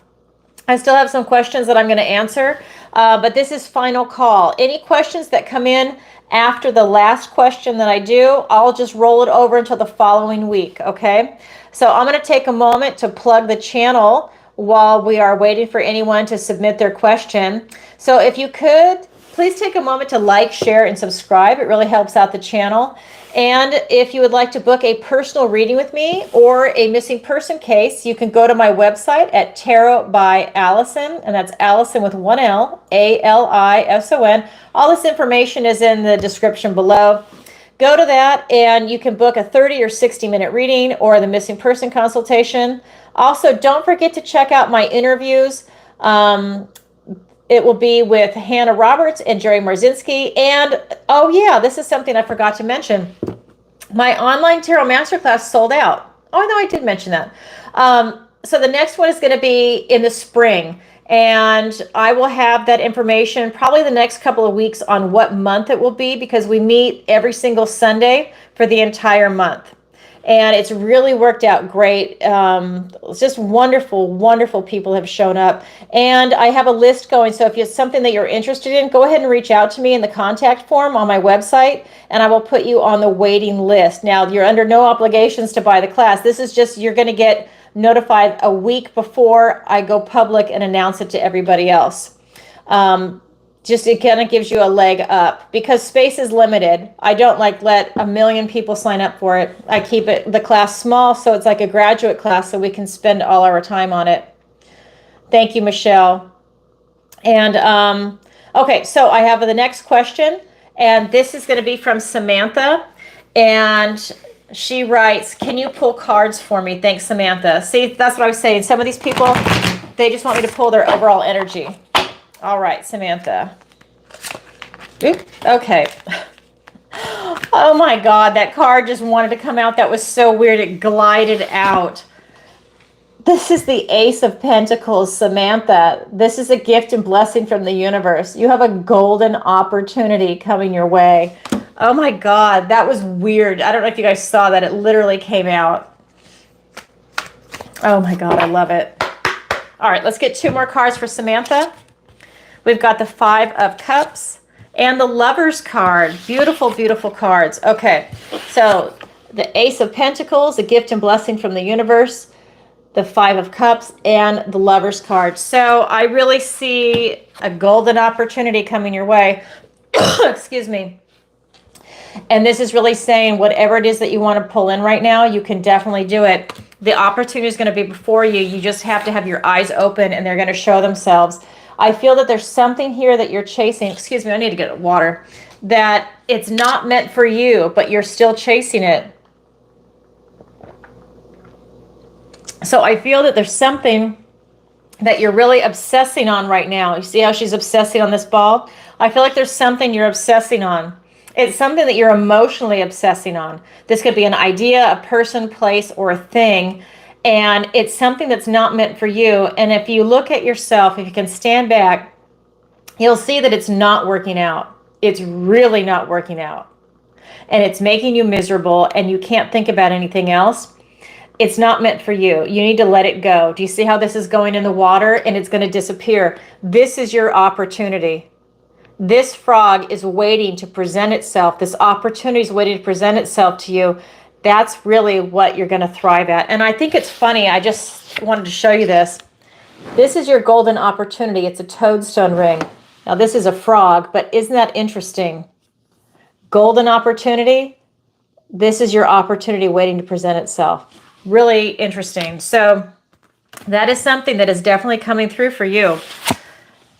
I still have some questions that I'm going to answer, but this is final call. Any questions that come in after the last question that I do, I'll just roll it over until the following week, okay? So I'm going to take a moment to plug the channel while we are waiting for anyone to submit their question. So if you could, please take a moment to like, share, and subscribe. It really helps out the channel. And if you would like to book a personal reading with me or a missing person case, you can go to my website at TarotbyAlison, and that's Allison with one L, A-L-I-S-O-N. All this information is in the description below. Go to that and you can book a 30 or 60-minute reading or the missing person consultation. Also, don't forget to check out my interviews. It will be with Hannah Roberts and Jerry Marzinski. And, oh yeah, this is something I forgot to mention. My online tarot masterclass sold out. Oh, no, I did mention that. So the next one is going to be in the spring. And I will have that information probably the next couple of weeks on what month it will be, because we meet every single Sunday for the entire month. And it's really worked out great. It's just wonderful, wonderful people have shown up. And I have a list going. So if it's something that you're interested in, go ahead and reach out to me in the contact form on my website, and I will put you on the waiting list. Now, you're under no obligations to buy the class. This is just, you're going to get notified a week before I go public and announce it to everybody else. Just it kind of gives you a leg up because space is limited. I don't let 1 million people sign up for it. I keep the class small, so it's like a graduate class, so we can spend all our time on it. Thank you, Michelle. And okay, so I have the next question, and this is going to be from Samantha, and she writes, "Can you pull cards for me? Thanks, Samantha." See, that's what I was saying. Some of these people, they just want me to pull their overall energy. All right, Samantha. Oop, okay. Oh my God, that card just wanted to come out. That was so weird. It glided out. This is the Ace of Pentacles, Samantha. This is a gift and blessing from the universe. You have a golden opportunity coming your way. Oh my God, that was weird. I don't know if you guys saw that. It literally came out. Oh my God, I love it. All right, let's get 2 more cards for Samantha. We've got the 5 of Cups And the Lovers card. Beautiful, beautiful cards. Okay, so the Ace of Pentacles, a gift and blessing from the universe, the Five of Cups, and the Lovers card. So I really see a golden opportunity coming your way. Excuse me. And this is really saying whatever it is that you want to pull in right now, you can definitely do it. The opportunity is going to be before you. You just have to have your eyes open and they're going to show themselves. I feel that there's something here that you're chasing. Excuse me, I need to get water. That it's not meant for you, but you're still chasing it. So I feel that there's something that you're really obsessing on right now. You see how she's obsessing on this ball? I feel like there's something you're obsessing on. It's something that you're emotionally obsessing on. This could be an idea, a person, place, or a thing. And it's something that's not meant for you. And if you look at yourself, if you can stand back, you'll see that it's not working out. It's really not working out. And it's making you miserable and you can't think about anything else. It's not meant for you. You need to let it go. Do you see how this is going in the water and it's going to disappear? This is your opportunity. This frog is waiting to present itself. This opportunity is waiting to present itself to you. That's really what you're going to thrive at. And I think it's funny. I just wanted to show you this. This is your golden opportunity. It's a toadstone ring. Now this is a frog, but isn't that interesting? Golden opportunity. This is your opportunity waiting to present itself. Really interesting. So that is something that is definitely coming through for you.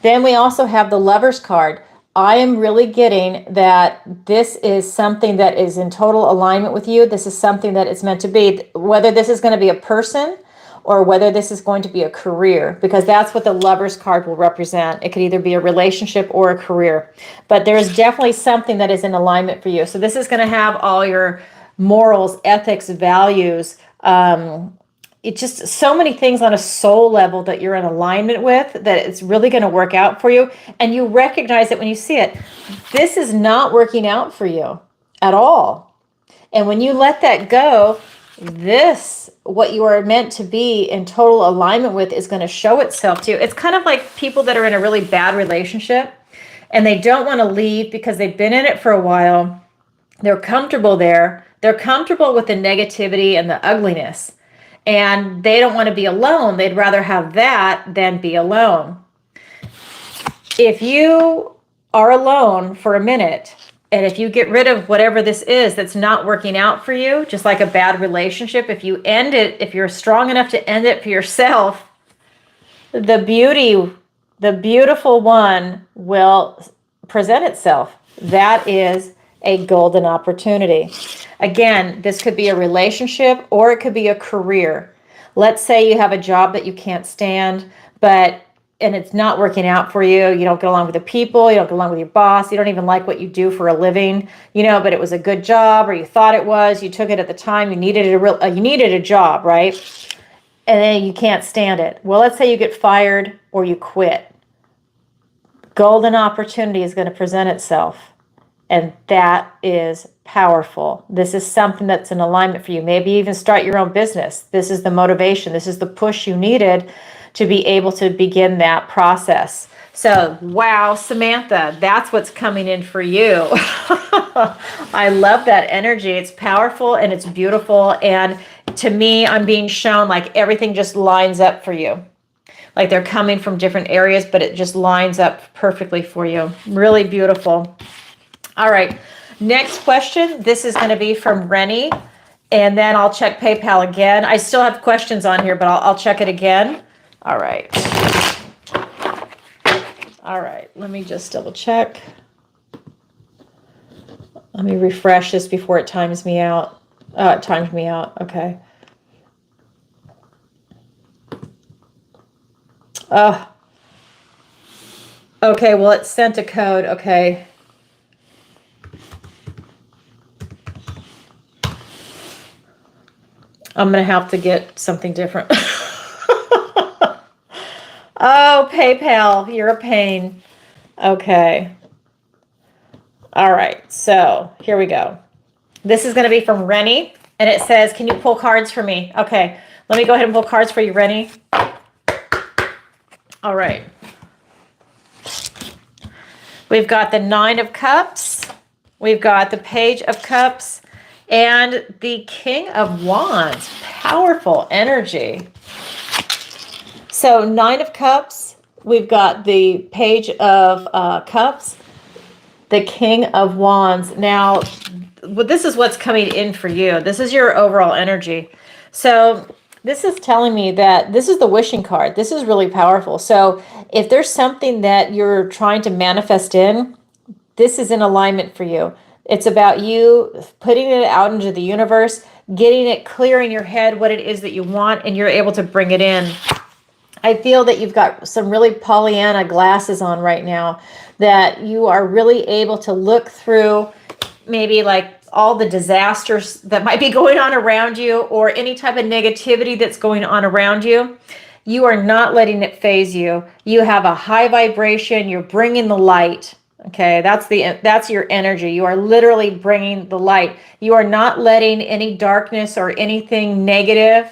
Then we also have the Lovers card. I am really getting that this is something that is in total alignment with you. This is something that it's meant to be. Whether this is going to be a person or whether this is going to be a career, because that's what the Lovers card will represent. It could either be a relationship or a career. But there is definitely something that is in alignment for you. So this is going to have all your morals, ethics, values, it's just so many things on a soul level that you're in alignment with, that it's really going to work out for you. And you recognize it when you see it. This is not working out for you at all. And when you let that go, this, what you are meant to be in total alignment with, is going to show itself to you. It's kind of like people that are in a really bad relationship and they don't want to leave because they've been in it for a while. They're comfortable there. They're comfortable with the negativity and the ugliness. And they don't want to be alone. They'd rather have that than be alone. If you are alone for a minute, and if you get rid of whatever this is that's not working out for you, just like a bad relationship, if you end it, if you're strong enough to end it for yourself, the beautiful one will present itself. That is a golden opportunity. Again, this could be a relationship or it could be a career. Let's say you have a job that you can't stand, and it's not working out for you. You don't get along with the people. You don't get along with your boss. You don't even like what you do for a living, but it was a good job, or you thought it was. You took it at the time. You needed a job, right? And then you can't stand it. Well, let's say you get fired or you quit. Golden opportunity is going to present itself. And that is powerful. This is something that's in alignment for you. Maybe even start your own business. This is the motivation. This is the push you needed to be able to begin that process. So, wow, Samantha, that's what's coming in for you. I love that energy. It's powerful and it's beautiful. And to me, I'm being shown like everything just lines up for you. Like they're coming from different areas, but it just lines up perfectly for you. Really beautiful. All right, next question. This is going to be from Rennie, and then I'll check PayPal again. I still have questions on here, but I'll check it again. All right. All right, let me just double check. Let me refresh this before it times me out. It times me out, okay. Okay, well, it sent a code, okay. I'm going to have to get something different. Oh, PayPal, you're a pain. Okay. All right, so here we go. This is going to be from Rennie, and it says, can you pull cards for me? Okay, let me go ahead and pull cards for you, Rennie. All right. We've got the Nine of Cups. We've got the Page of Cups and the King of Wands. Powerful energy. So Nine of Cups, we've got the Page of Cups, the King of Wands. Now, this is what's coming in for you. This is your overall energy. So this is telling me that this is the wishing card. This is really powerful. So if there's something that you're trying to manifest in, this is in alignment for you. It's about you putting it out into the universe, getting it clear in your head what it is that you want, and you're able to bring it in. I feel that you've got some really Pollyanna glasses on right now, that you are really able to look through maybe like all the disasters that might be going on around you, or any type of negativity that's going on around you. You are not letting it phase you. You have a high vibration. You're bringing the light. Okay, that's your energy. You are literally bringing the light. You are not letting any darkness or anything negative,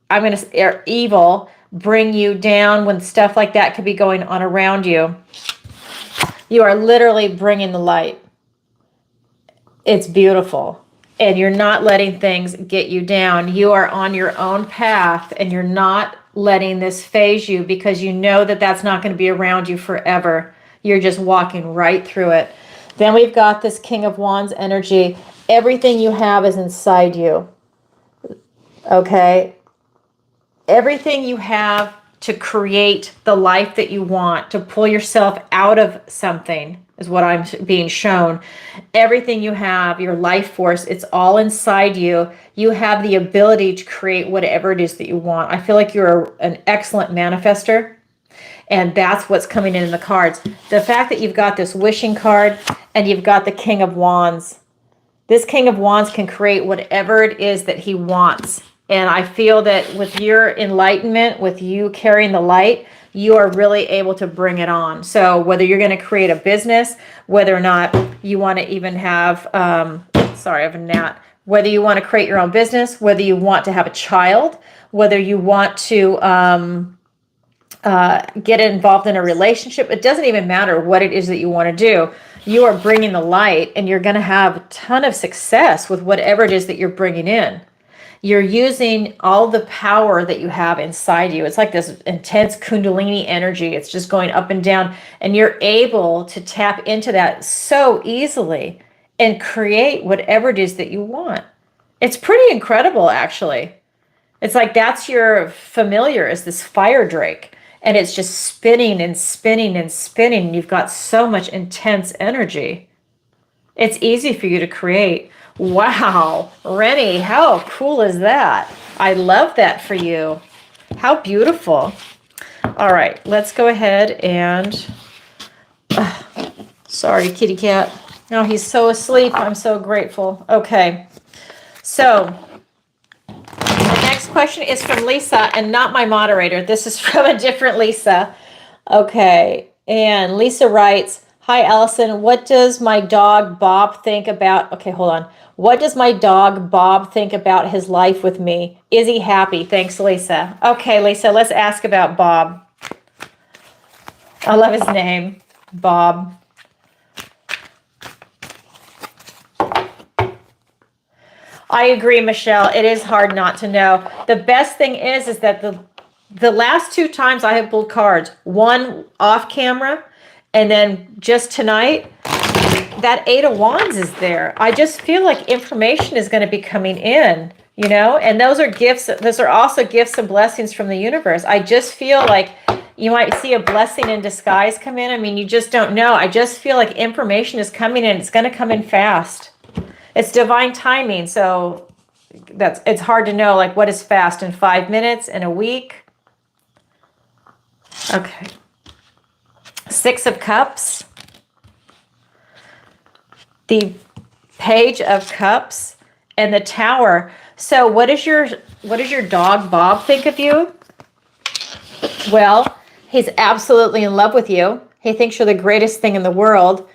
or evil, bring you down when stuff like that could be going on around you. You are literally bringing the light. It's beautiful. And you're not letting things get you down. You are on your own path, and you're not letting this phase you, because you know that that's not going to be around you forever. You're just walking right through it. Then we've got this King of Wands energy. Everything you have is inside you. Okay? Everything you have to create the life that you want, to pull yourself out of something, is what I'm being shown. Everything you have, your life force, it's all inside you. You have the ability to create whatever it is that you want. I feel like you're an excellent manifester. And that's what's coming in the cards. The fact that you've got this wishing card and you've got the King of Wands. This King of Wands can create whatever it is that he wants. And I feel that with your enlightenment, with you carrying the light, you are really able to bring it on. So whether you're going to create a business, whether or not you want to even have, sorry, I have a gnat. Whether you want to create your own business, whether you want to have a child, whether you want to get involved in a relationship, it doesn't even matter what it is that you want to do. You are bringing the light, and you're going to have a ton of success with whatever it is that you're bringing in. You're using all the power that you have inside you. It's like this intense Kundalini energy. It's just going up and down, and you're able to tap into that so easily and create whatever it is that you want. It's pretty incredible, actually. It's like that's your familiar, is this fire drake. And it's just spinning and spinning and spinning. You've got so much intense energy. It's easy for you to create. Wow, Rennie, how cool is that? I love that for you. How beautiful. All right, let's go ahead and... sorry, kitty cat. No, he's so asleep. I'm so grateful. Okay, so... next question is from Lisa, and not my moderator. This is from a different Lisa. Okay, and Lisa writes, "Hi, Allison. What does my dog Bob think about..." Okay, hold on. "What does my dog Bob think about his life with me? Is he happy?" Thanks, Lisa. Okay, Lisa, let's ask about Bob. I love his name, Bob. I agree, Michelle. It is hard not to know. The best thing is that the last two times I have pulled cards, one off camera, and then just tonight, that Eight of Wands is there. I just feel like information is going to be coming in, you know, and those are gifts. Those are also gifts and blessings from the universe. I just feel like you might see a blessing in disguise come in. I mean, you just don't know. I just feel like information is coming in. It's going to come in fast. It's divine timing, so it's hard to know, like, what is fast, in 5 minutes, in a week? Okay. Six of Cups. The Page of Cups and the Tower. So what does your dog Bob think of you? Well, he's absolutely in love with you. He thinks you're the greatest thing in the world.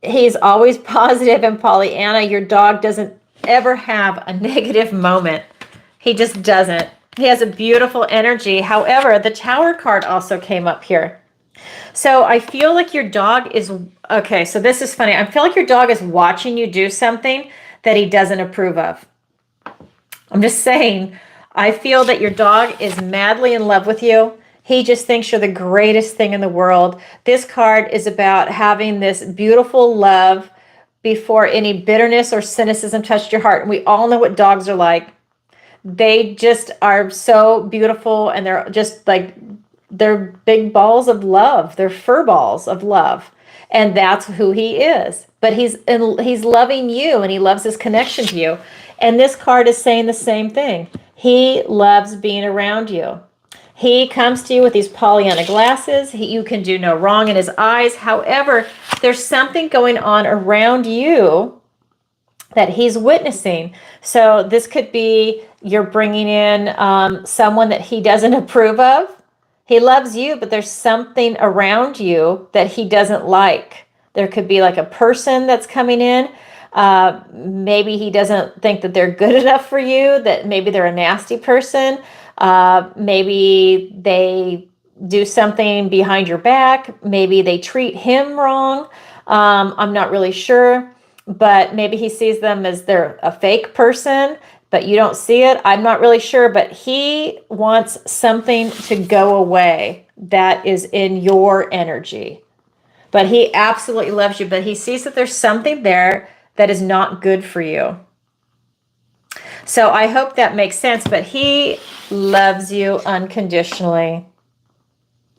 He's always positive and Pollyanna. Your dog doesn't ever have a negative moment. He just doesn't. He has a beautiful energy. However, the Tower card also came up here. So I feel like your dog is, okay, so this is funny. I feel like your dog is watching you do something that he doesn't approve of. I'm just saying, I feel that your dog is madly in love with you. He just thinks you're the greatest thing in the world. This card is about having this beautiful love before any bitterness or cynicism touched your heart. And we all know what dogs are like. They just are so beautiful, and they're just like, they're big balls of love. They're fur balls of love. And that's who he is. But he's loving you, and he loves his connection to you. And this card is saying the same thing. He loves being around you. He comes to you with these Pollyanna glasses. You can do no wrong in his eyes. However, there's something going on around you that he's witnessing. So this could be you're bringing in someone that he doesn't approve of. He loves you, but there's something around you that he doesn't like. There could be like a person that's coming in. Maybe he doesn't think that they're good enough for you, that maybe they're a nasty person. Maybe they do something behind your back. Maybe they treat him wrong. I'm not really sure, but maybe he sees them as they're a fake person, but you don't see it. I'm not really sure, but he wants something to go away that is in your energy. But he absolutely loves you, but he sees that there's something there that is not good for you. So I hope that makes sense, but he loves you unconditionally.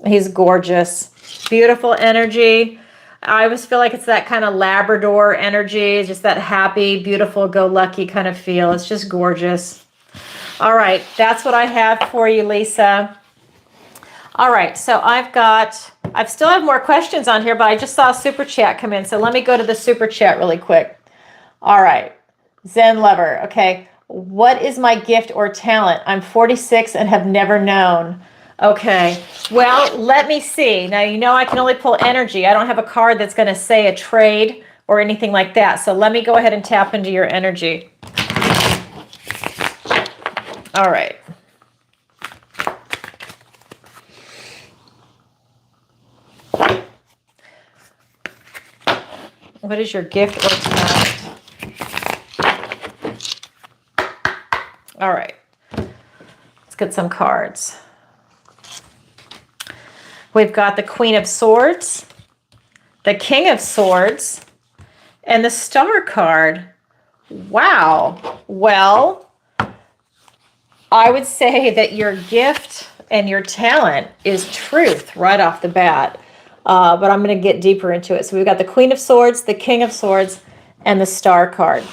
He's gorgeous, beautiful energy. I always feel like it's that kind of Labrador energy, just that happy, beautiful, go lucky kind of feel. It's just gorgeous. All right, that's what I have for you, Lisa. All right, so I still have more questions on here, but I just saw a super chat come in. So let me go to the super chat really quick. All right, Zen Lover. Okay, what is my gift or talent? I'm 46 and have never known. Okay, well, let me see. Now, you know I can only pull energy. I don't have a card that's going to say a trade or anything like that. So let me go ahead and tap into your energy. All right. What is your gift or talent? All right. Let's get some cards. We've got the Queen of Swords, the King of Swords, and the Star card. Wow. Well, I would say that your gift and your talent is truth right off the bat. But I'm going to get deeper into it. So we've got the Queen of Swords, the King of Swords, and the Star card.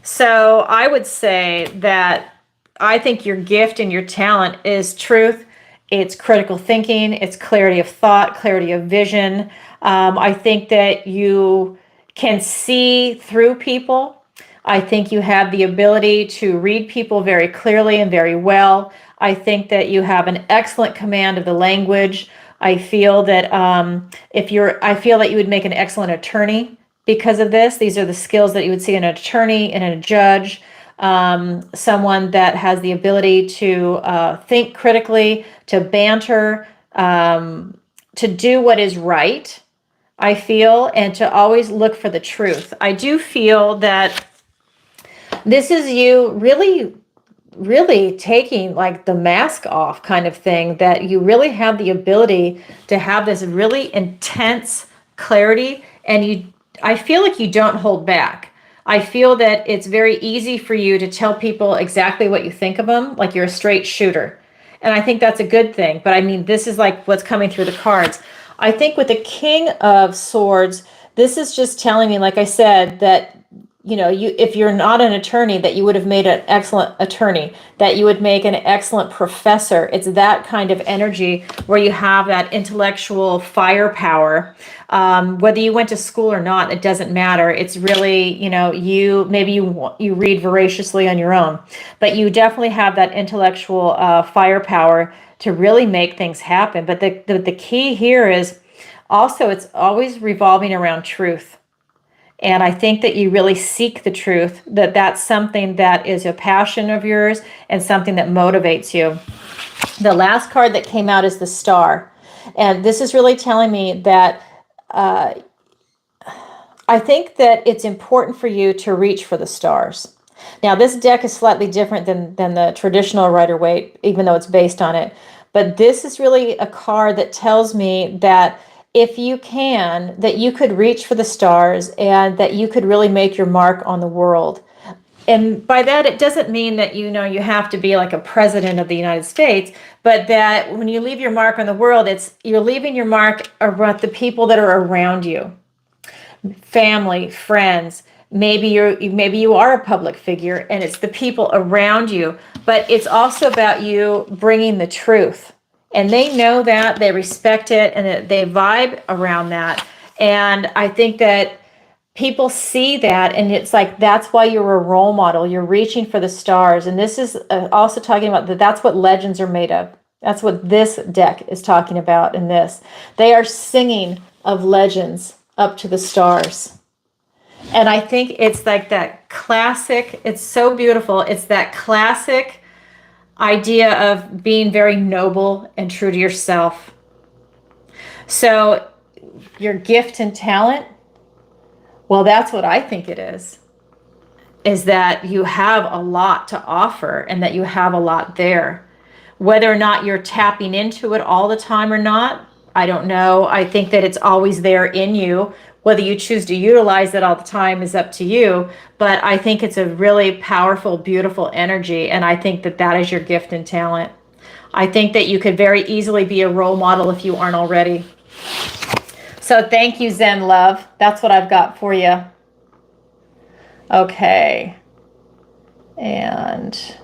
So I would say that I think your gift and your talent is truth. It's critical thinking. It's clarity of thought, clarity of vision. I think that you can see through people. I think you have the ability to read people very clearly and very well. I think that you have an excellent command of the language. I feel that I feel that you would make an excellent attorney because of this. These are the skills that you would see in an attorney and in a judge, someone that has the ability to think critically, to banter, to do what is right, I feel, and to always look for the truth. I do feel that this is you really taking like the mask off kind of thing, that you really have the ability to have this really intense clarity, and I feel like you don't hold back. I feel that it's very easy for you to tell people exactly what you think of them, like you're a straight shooter. And I think that's a good thing. But I mean, this is like what's coming through the cards. I think with the King of Swords, this is just telling me, like I said, that if you're not an attorney, that you would have made an excellent attorney, that you would make an excellent professor. It's that kind of energy where you have that intellectual firepower. Whether you went to school or not, it doesn't matter. It's really, you read voraciously on your own, but you definitely have that intellectual firepower to really make things happen. But the key here is also, it's always revolving around truth. And I think that you really seek the truth, that's something that is a passion of yours and something that motivates you. The last card that came out is the Star. And this is really telling me that I think that it's important for you to reach for the stars. Now, this deck is slightly different than the traditional Rider-Waite, even though it's based on it. But this is really a card that tells me that if you can, that you could reach for the stars and that you could really make your mark on the world. And by that, it doesn't mean that, you have to be like a president of the United States, but that when you leave your mark on the world, you're leaving your mark around the people that are around you. Family, friends, maybe you are a public figure and it's the people around you, but it's also about you bringing the truth. And they know that, they respect it, and they vibe around that. And I think that people see that, and it's like, that's why you're a role model. You're reaching for the stars. And this is also talking about that's what legends are made of. That's what this deck is talking about in this. They are singing of legends up to the stars. And I think it's like that classic, it's so beautiful. It's that classic idea of being very noble and true to yourself. So your gift and talent, well, that's what I think it is that you have a lot to offer and that you have a lot there. Whether or not you're tapping into it all the time or not, I don't know. I think that it's always there in you. Whether you choose to utilize it all the time is up to you. But I think it's a really powerful, beautiful energy. And I think that that is your gift and talent. I think that you could very easily be a role model if you aren't already. So thank you, Zen Love. That's what I've got for you. Okay. And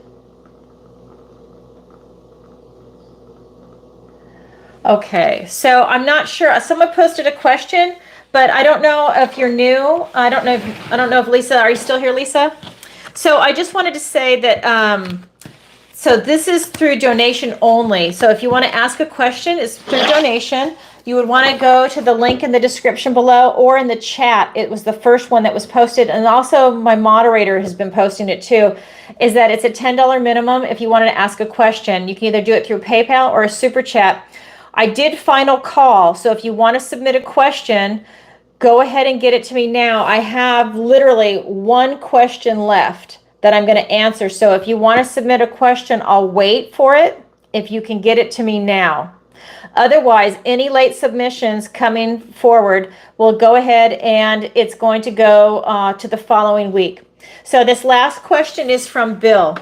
okay, so I'm not sure. Someone posted a question, but I don't know if you're new. I don't know if Lisa, are you still here, Lisa? So I just wanted to say that so this is through donation only. So if you want to ask a question, it's through donation. You would want to go to the link in the description below or in the chat. It was the first one that was posted. And also my moderator has been posting it too, is that it's a $10 minimum if you wanted to ask a question. You can either do it through PayPal or a super chat. I did final call. So if you want to submit a question, go ahead and get it to me now. I have literally one question left that I'm going to answer. So if you want to submit a question, I'll wait for it if you can get it to me now. Otherwise, any late submissions coming forward will go ahead and it's going to go to the following week. So this last question is from Bill.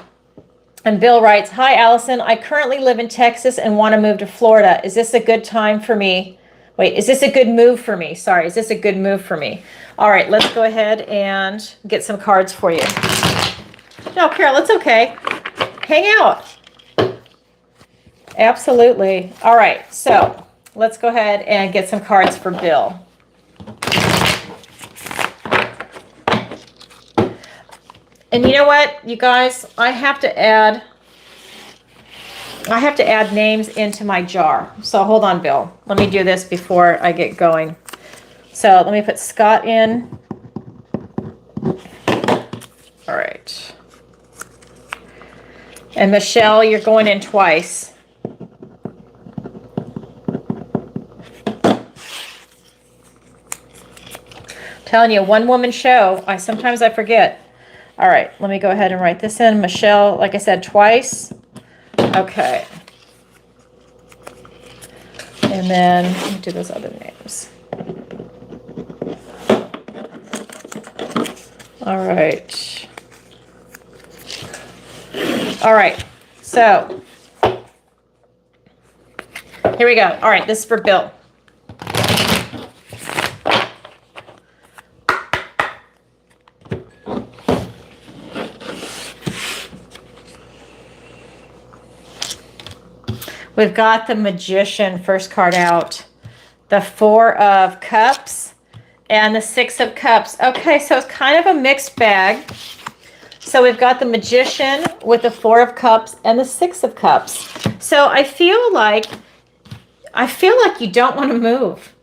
And Bill writes, "Hi, Allison. I currently live in Texas and want to move to Florida. Is this a good time for me? Wait, is this a good move for me? Sorry, is this a good move for me?" All right, let's go ahead and get some cards for you. No, Carol, it's okay. Hang out. Absolutely. All right, so let's go ahead and get some cards for Bill. And you know what, you guys, I have to add names into my jar. So hold on, Bill. Let me do this before I get going. So let me put Scott in. All right. And Michelle, you're going in twice. Telling you, one woman show. Sometimes I forget. All right, let me go ahead and write this in. Michelle, like I said, twice. Okay. And then let me do those other names. All right. All right, so here we go. All right, this is for Bill. We've got the Magician first card out, the Four of Cups, and the Six of Cups. Okay, so it's kind of a mixed bag. So we've got the Magician with the Four of Cups and the Six of Cups. So I feel like you don't want to move.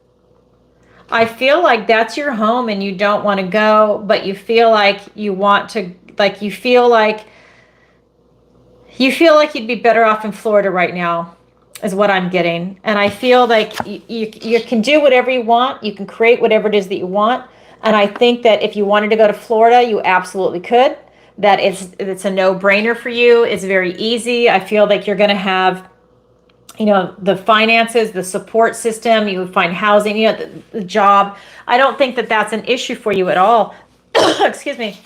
I feel like that's your home and you don't want to go, but you feel like you want to, like you feel like you'd be better off in Florida right now. is what I'm getting. And I feel like you can do whatever you want. You can create whatever it is that you want. And I think that if you wanted to go to Florida, you absolutely could. That it's a no-brainer for you. It's very easy. I feel like you're going to have, you know, the finances, the support system, you would find housing, you know, the job. I don't think that that's an issue for you at all. Excuse me.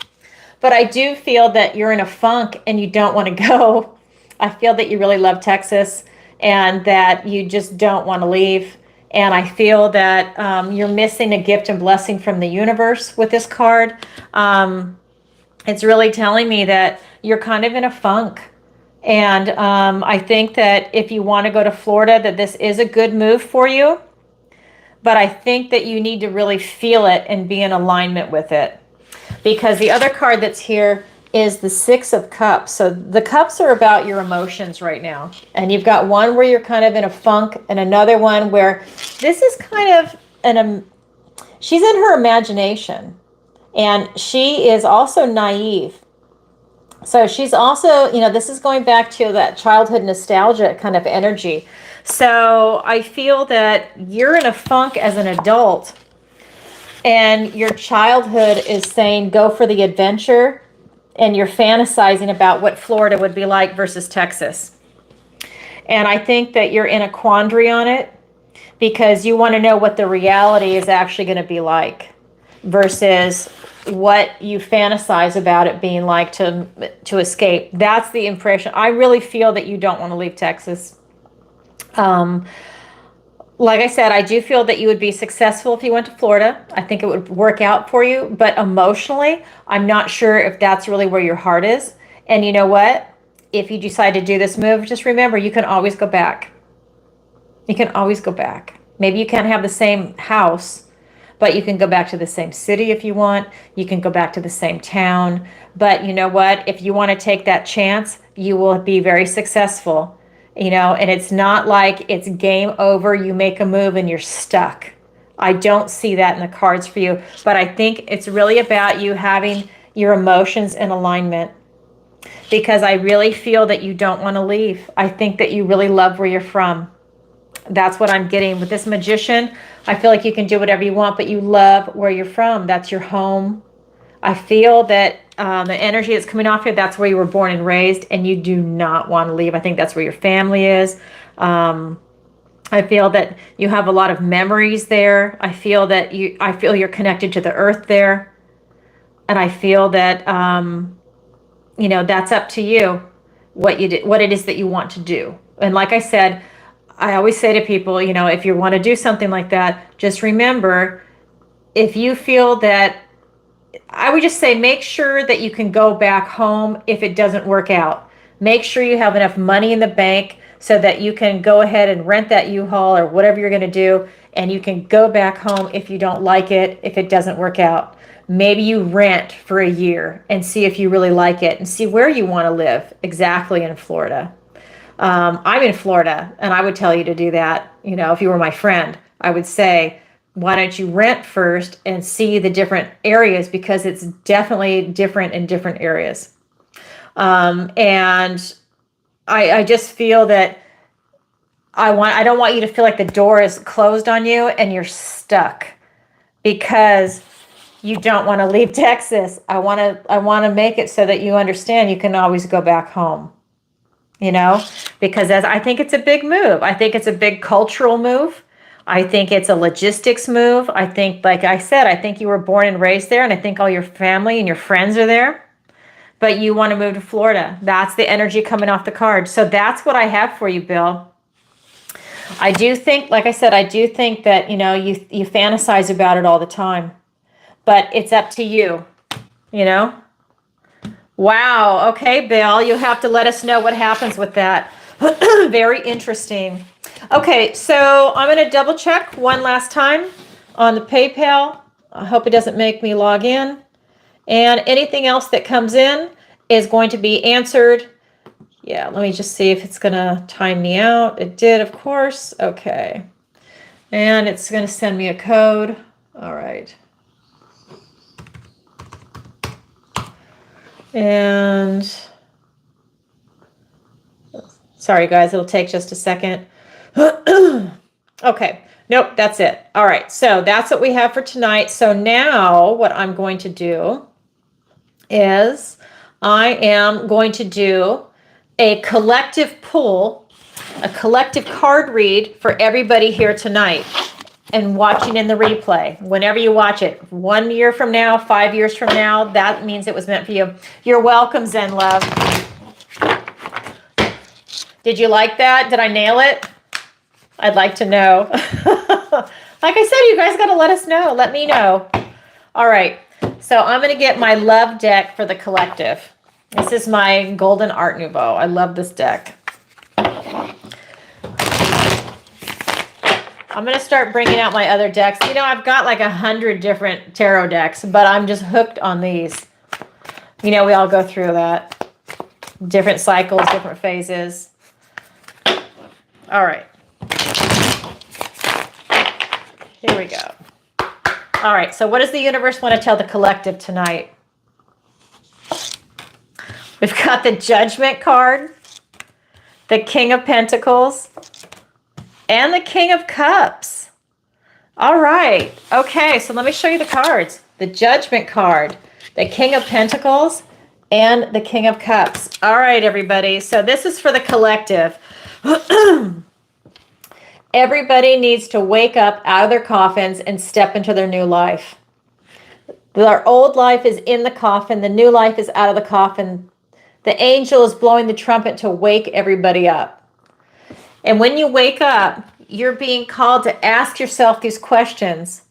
But I do feel that you're in a funk and you don't want to go. I feel that you really love Texas and that you just don't want to leave. And I feel that you're missing a gift and blessing from the universe with this card. It's really telling me that you're kind of in a funk. And I think that if you want to go to Florida, that this is a good move for you. But I think that you need to really feel it and be in alignment with it. Because the other card that's here is the Six of Cups. So the cups are about your emotions right now. And you've got one where you're kind of in a funk and another one where this is kind of she's in her imagination. And she is also naive. So she's also, you know, this is going back to that childhood nostalgia kind of energy. So I feel that you're in a funk as an adult and your childhood is saying go for the adventure and you're fantasizing about what Florida would be like versus Texas. And I think that you're in a quandary on it because you want to know what the reality is actually going to be like versus what you fantasize about it being like to escape. That's the impression. I really feel that you don't want to leave Texas. Like I said, I do feel that you would be successful if you went to Florida. I think it would work out for you, but emotionally, I'm not sure if that's really where your heart is. And you know what? If you decide to do this move, just remember, you can always go back. You can always go back. Maybe you can't have the same house, but you can go back to the same city if you want. You can go back to the same town. But you know what? If you want to take that chance, you will be very successful. You know, and it's not like it's game over, you make a move and you're stuck. I don't see that in the cards for you, but I think it's really about you having your emotions in alignment because I really feel that you don't want to leave. I think that you really love where you're from. That's what I'm getting with this Magician. I feel like you can do whatever you want, but you love where you're from. That's your home. I feel that the energy that's coming off here, that's where you were born and raised, and you do not want to leave. I think that's where your family is. I feel that you have a lot of memories there. I feel you're connected to the earth there. And I feel that, you know, that's up to you, what it is that you want to do. And like I said, I always say to people, you know, if you want to do something like that, just remember, if you feel that, I would just say make sure that you can go back home if it doesn't work out. Make sure you have enough money in the bank so that you can go ahead and rent that U-Haul or whatever you're going to do, and you can go back home if you don't like it, if it doesn't work out. Maybe you rent for a year and see if you really like it and see where you want to live exactly in Florida. I'm in Florida, and I would tell you to do that. You know, if you were my friend, I would say, why don't you rent first and see the different areas, because it's definitely different in different areas. And I just feel that I don't want you to feel like the door is closed on you and you're stuck because you don't want to leave Texas. I want to make it so that you understand you can always go back home. You know, because I think it's a big move. I think it's a big cultural move. I think it's a logistics move. I think, like I said, I think you were born and raised there, and I think all your family and your friends are there, but you want to move to Florida. That's the energy coming off the card. So that's what I have for you, Bill. I do think, like I said, I do think that, you know, you fantasize about it all the time, but it's up to you, you know? Wow. Okay, Bill, you have to let us know what happens with that. Very interesting. Okay, so I'm going to double check one last time on the PayPal. I hope it doesn't make me log in. And anything else that comes in is going to be answered. Yeah, let me just see if it's going to time me out. It did, of course. Okay. And it's going to send me a code. All right. And sorry, guys, it'll take just a second. Okay. Nope, that's it. All right. So that's what we have for tonight. So now what I'm going to do is I am going to do a collective pull, a collective card read for everybody here tonight and watching in the replay. Whenever you watch it, 1 year from now, 5 years from now, that means it was meant for you. You're welcome, Zen Love. Did you like that? Did I nail it? I'd like to know. Like I said, you guys got to let us know. Let me know. All right. So I'm going to get my love deck for the collective. This is my Golden Art Nouveau. I love this deck. I'm going to start bringing out my other decks. You know, I've got like 100 different tarot decks, but I'm just hooked on these. You know, we all go through that. Different cycles, different phases. All right. Here we go. All right, so what does the universe want to tell the collective tonight? We've got the Judgment card, the King of Pentacles, and the King of Cups. All right. Okay, so let me show you the cards. The Judgment card, the King of Pentacles, and the King of Cups. All right, everybody. So this is for the collective. Everybody needs to wake up out of their coffins and step into their new life. Our old life is in the coffin. The new life is out of the coffin. The angel is blowing the trumpet to wake everybody up. And when you wake up, you're being called to ask yourself these questions.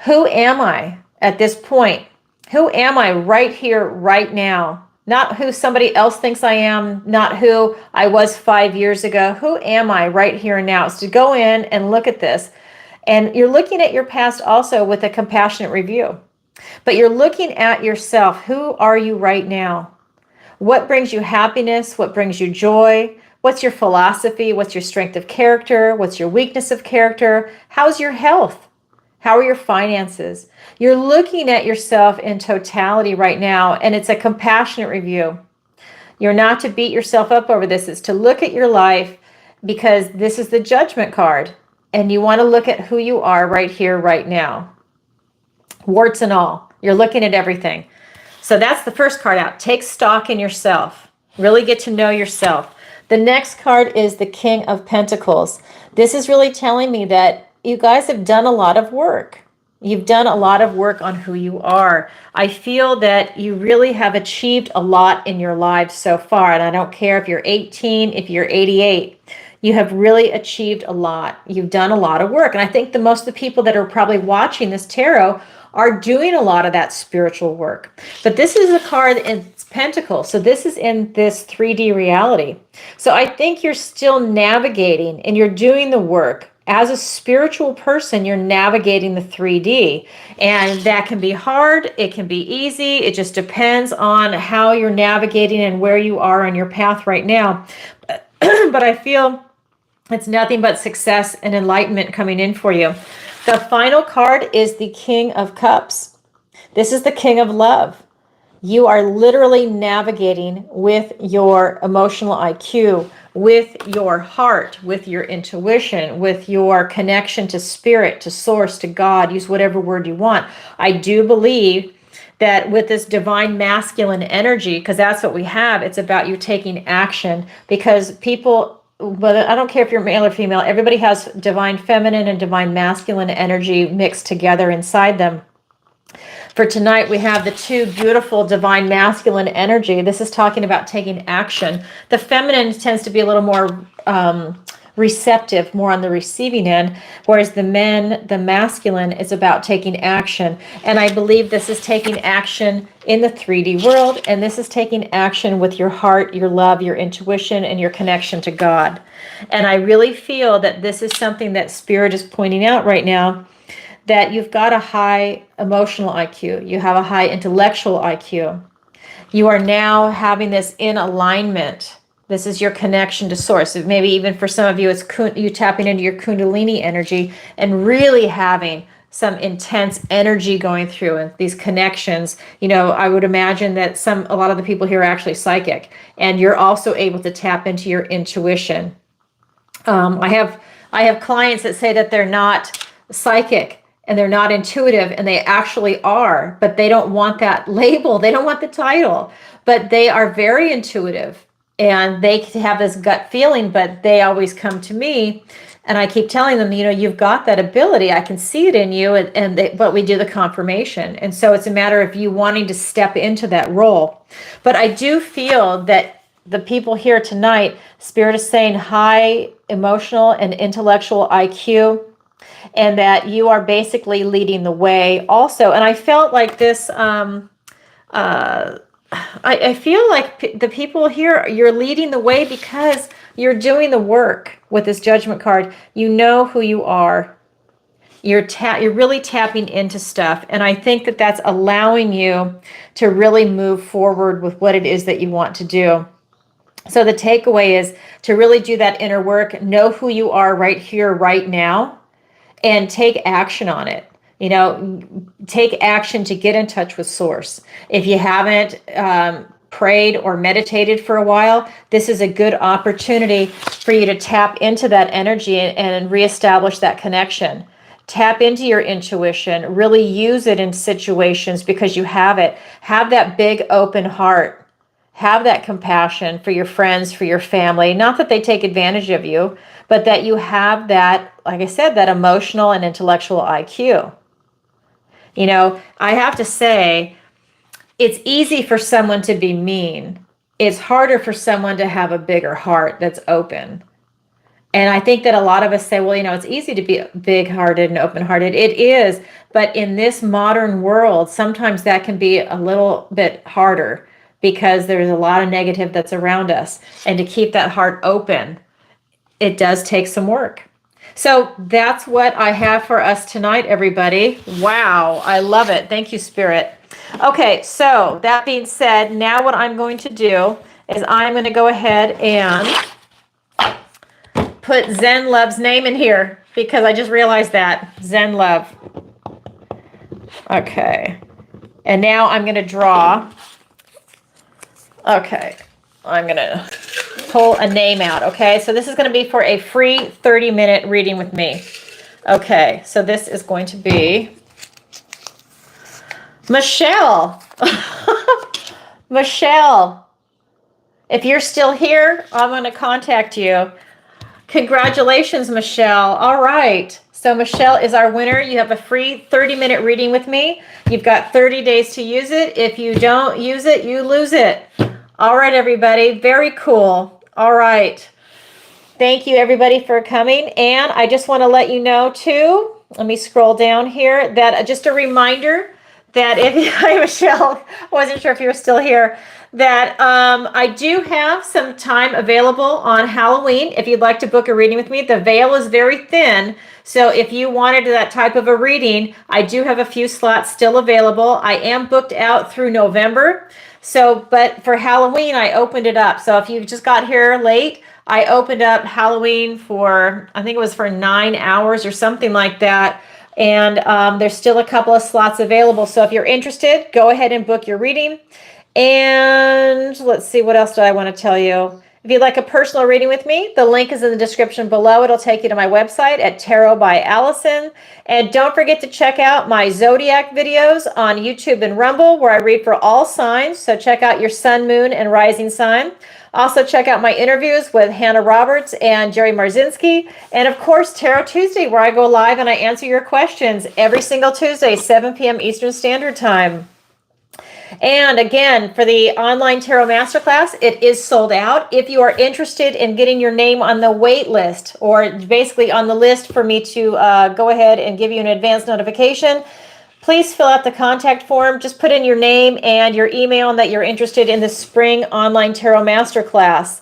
Who am I at this point? Who am I right here, right now? Not who somebody else thinks I am, not who I was 5 years ago. Who am I right here and now? It's to go in and look at this. And you're looking at your past also with a compassionate review. But you're looking at yourself. Who are you right now? What brings you happiness? What brings you joy? What's your philosophy? What's your strength of character? What's your weakness of character? How's your health? How are your finances? You're looking at yourself in totality right now, and it's a compassionate review. You're not to beat yourself up over this. It's to look at your life because this is the Judgment card, and you want to look at who you are right here, right now. Warts and all. You're looking at everything. So that's the first card out. Take stock in yourself. Really get to know yourself. The next card is the King of Pentacles. This is really telling me that you guys have done a lot of work. You've done a lot of work on who you are. I feel that you really have achieved a lot in your lives so far. And I don't care if you're 18, if you're 88, you have really achieved a lot. You've done a lot of work. And I think most of the people that are probably watching this tarot are doing a lot of that spiritual work. But this is a card in Pentacles. So this is in this 3D reality. So I think you're still navigating and you're doing the work. As a spiritual person, you're navigating the 3D, and that can be hard. It can be easy. It just depends on how you're navigating and where you are on your path right now. But I feel it's nothing but success and enlightenment coming in for you. The final card is the King of Cups. This is the King of Love. You are literally navigating with your emotional IQ, with your heart, with your intuition, with your connection to spirit, to source, to God. Use whatever word you want. I do believe that with this divine masculine energy, because that's what we have, it's about you taking action. Because people, but I don't care if you're male or female, everybody has divine feminine and divine masculine energy mixed together inside them. For tonight, we have the two beautiful divine masculine energy. This is talking about taking action. The feminine tends to be a little more receptive, more on the receiving end, whereas the masculine is about taking action. And I believe this is taking action in the 3D world, and this is taking action with your heart, your love, your intuition, and your connection to God. And I really feel that this is something that Spirit is pointing out right now, that you've got a high emotional IQ, you have a high intellectual IQ. You are now having this in alignment. This is your connection to source. Maybe even for some of you, it's you tapping into your Kundalini energy and really having some intense energy going through and these connections. You know, I would imagine that a lot of the people here are actually psychic, and you're also able to tap into your intuition. I have I have clients that say that they're not psychic and they're not intuitive, and they actually are, but they don't want that label. They don't want the title, but they are very intuitive and they have this gut feeling, but they always come to me. And I keep telling them, you know, you've got that ability. I can see it in you. But we do the confirmation. And so it's a matter of you wanting to step into that role. But I do feel that the people here tonight, Spirit is saying high emotional and intellectual IQ, and that you are basically leading the way also. And I felt like this, I feel like the people here, you're leading the way because you're doing the work with this Judgment card. You know who you are. You're really tapping into stuff. And I think that that's allowing you to really move forward with what it is that you want to do. So the takeaway is to really do that inner work, know who you are right here, right now, and take action on it. You know, take action to get in touch with Source. If you haven't prayed or meditated for a while, this is a good opportunity for you to tap into that energy and reestablish that connection. Tap into your intuition, really use it in situations because you have it. Have that big open heart. Have that compassion for your friends, for your family. Not that they take advantage of you, but that you have that, like I said, that emotional and intellectual IQ. You know, I have to say, it's easy for someone to be mean. It's harder for someone to have a bigger heart that's open. And I think that a lot of us say, well, you know, it's easy to be big-hearted and open-hearted. It is, but in this modern world, sometimes that can be a little bit harder because there's a lot of negative that's around us. And to keep that heart open, it does take some work. So that's what I have for us tonight, everybody. Wow, I love it. Thank you, Spirit. Okay, so that being said, now what I'm going to do is I'm going to go ahead and put Zen Love's name in here because I just realized that. Zen Love. Okay. And now I'm going to draw. Okay. I'm going to pull a name out. Okay. So this is going to be for a free 30-minute reading with me. Okay. So this is going to be Michelle. Michelle. If you're still here, I'm going to contact you. Congratulations, Michelle. All right. So Michelle is our winner. You have a free 30-minute reading with me. You've got 30 days to use it. If you don't use it, you lose it. All right, everybody. Very cool. All right. Thank you, everybody, for coming. And I just want to let you know, too, let me scroll down here, that just a reminder that if, hi, Michelle, wasn't sure if you were still here, that I do have some time available on Halloween. If you'd like to book a reading with me, the veil is very thin. So if you wanted that type of a reading, I do have a few slots still available. I am booked out through November. So, but for Halloween, I opened it up. So if you just got here late, I opened up Halloween for, I think it was for 9 hours or something like that. And there's still a couple of slots available. So if you're interested, go ahead and book your reading. And let's see, what else do I want to tell you? If you'd like a personal reading with me, the link is in the description below. It'll take you to my website at TarotbyAlison. And don't forget to check out my Zodiac videos on YouTube and Rumble, where I read for all signs. So check out your sun, moon, and rising sign. Also check out my interviews with Hannah Roberts and Jerry Marzinski. And of course, Tarot Tuesday, where I go live and I answer your questions every single Tuesday, 7 p.m. Eastern Standard Time. And again, for the online tarot masterclass, it is sold out. If you are interested in getting your name on the wait list, or basically on the list for me to go ahead and give you an advance notification, please fill out the contact form. Just put in your name and your email and that you're interested in the spring online tarot masterclass.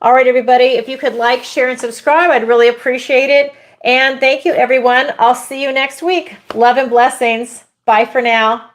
All right, everybody, if you could like, share, and subscribe, I'd really appreciate it. And thank you, everyone. I'll see you next week. Love and blessings. Bye for now.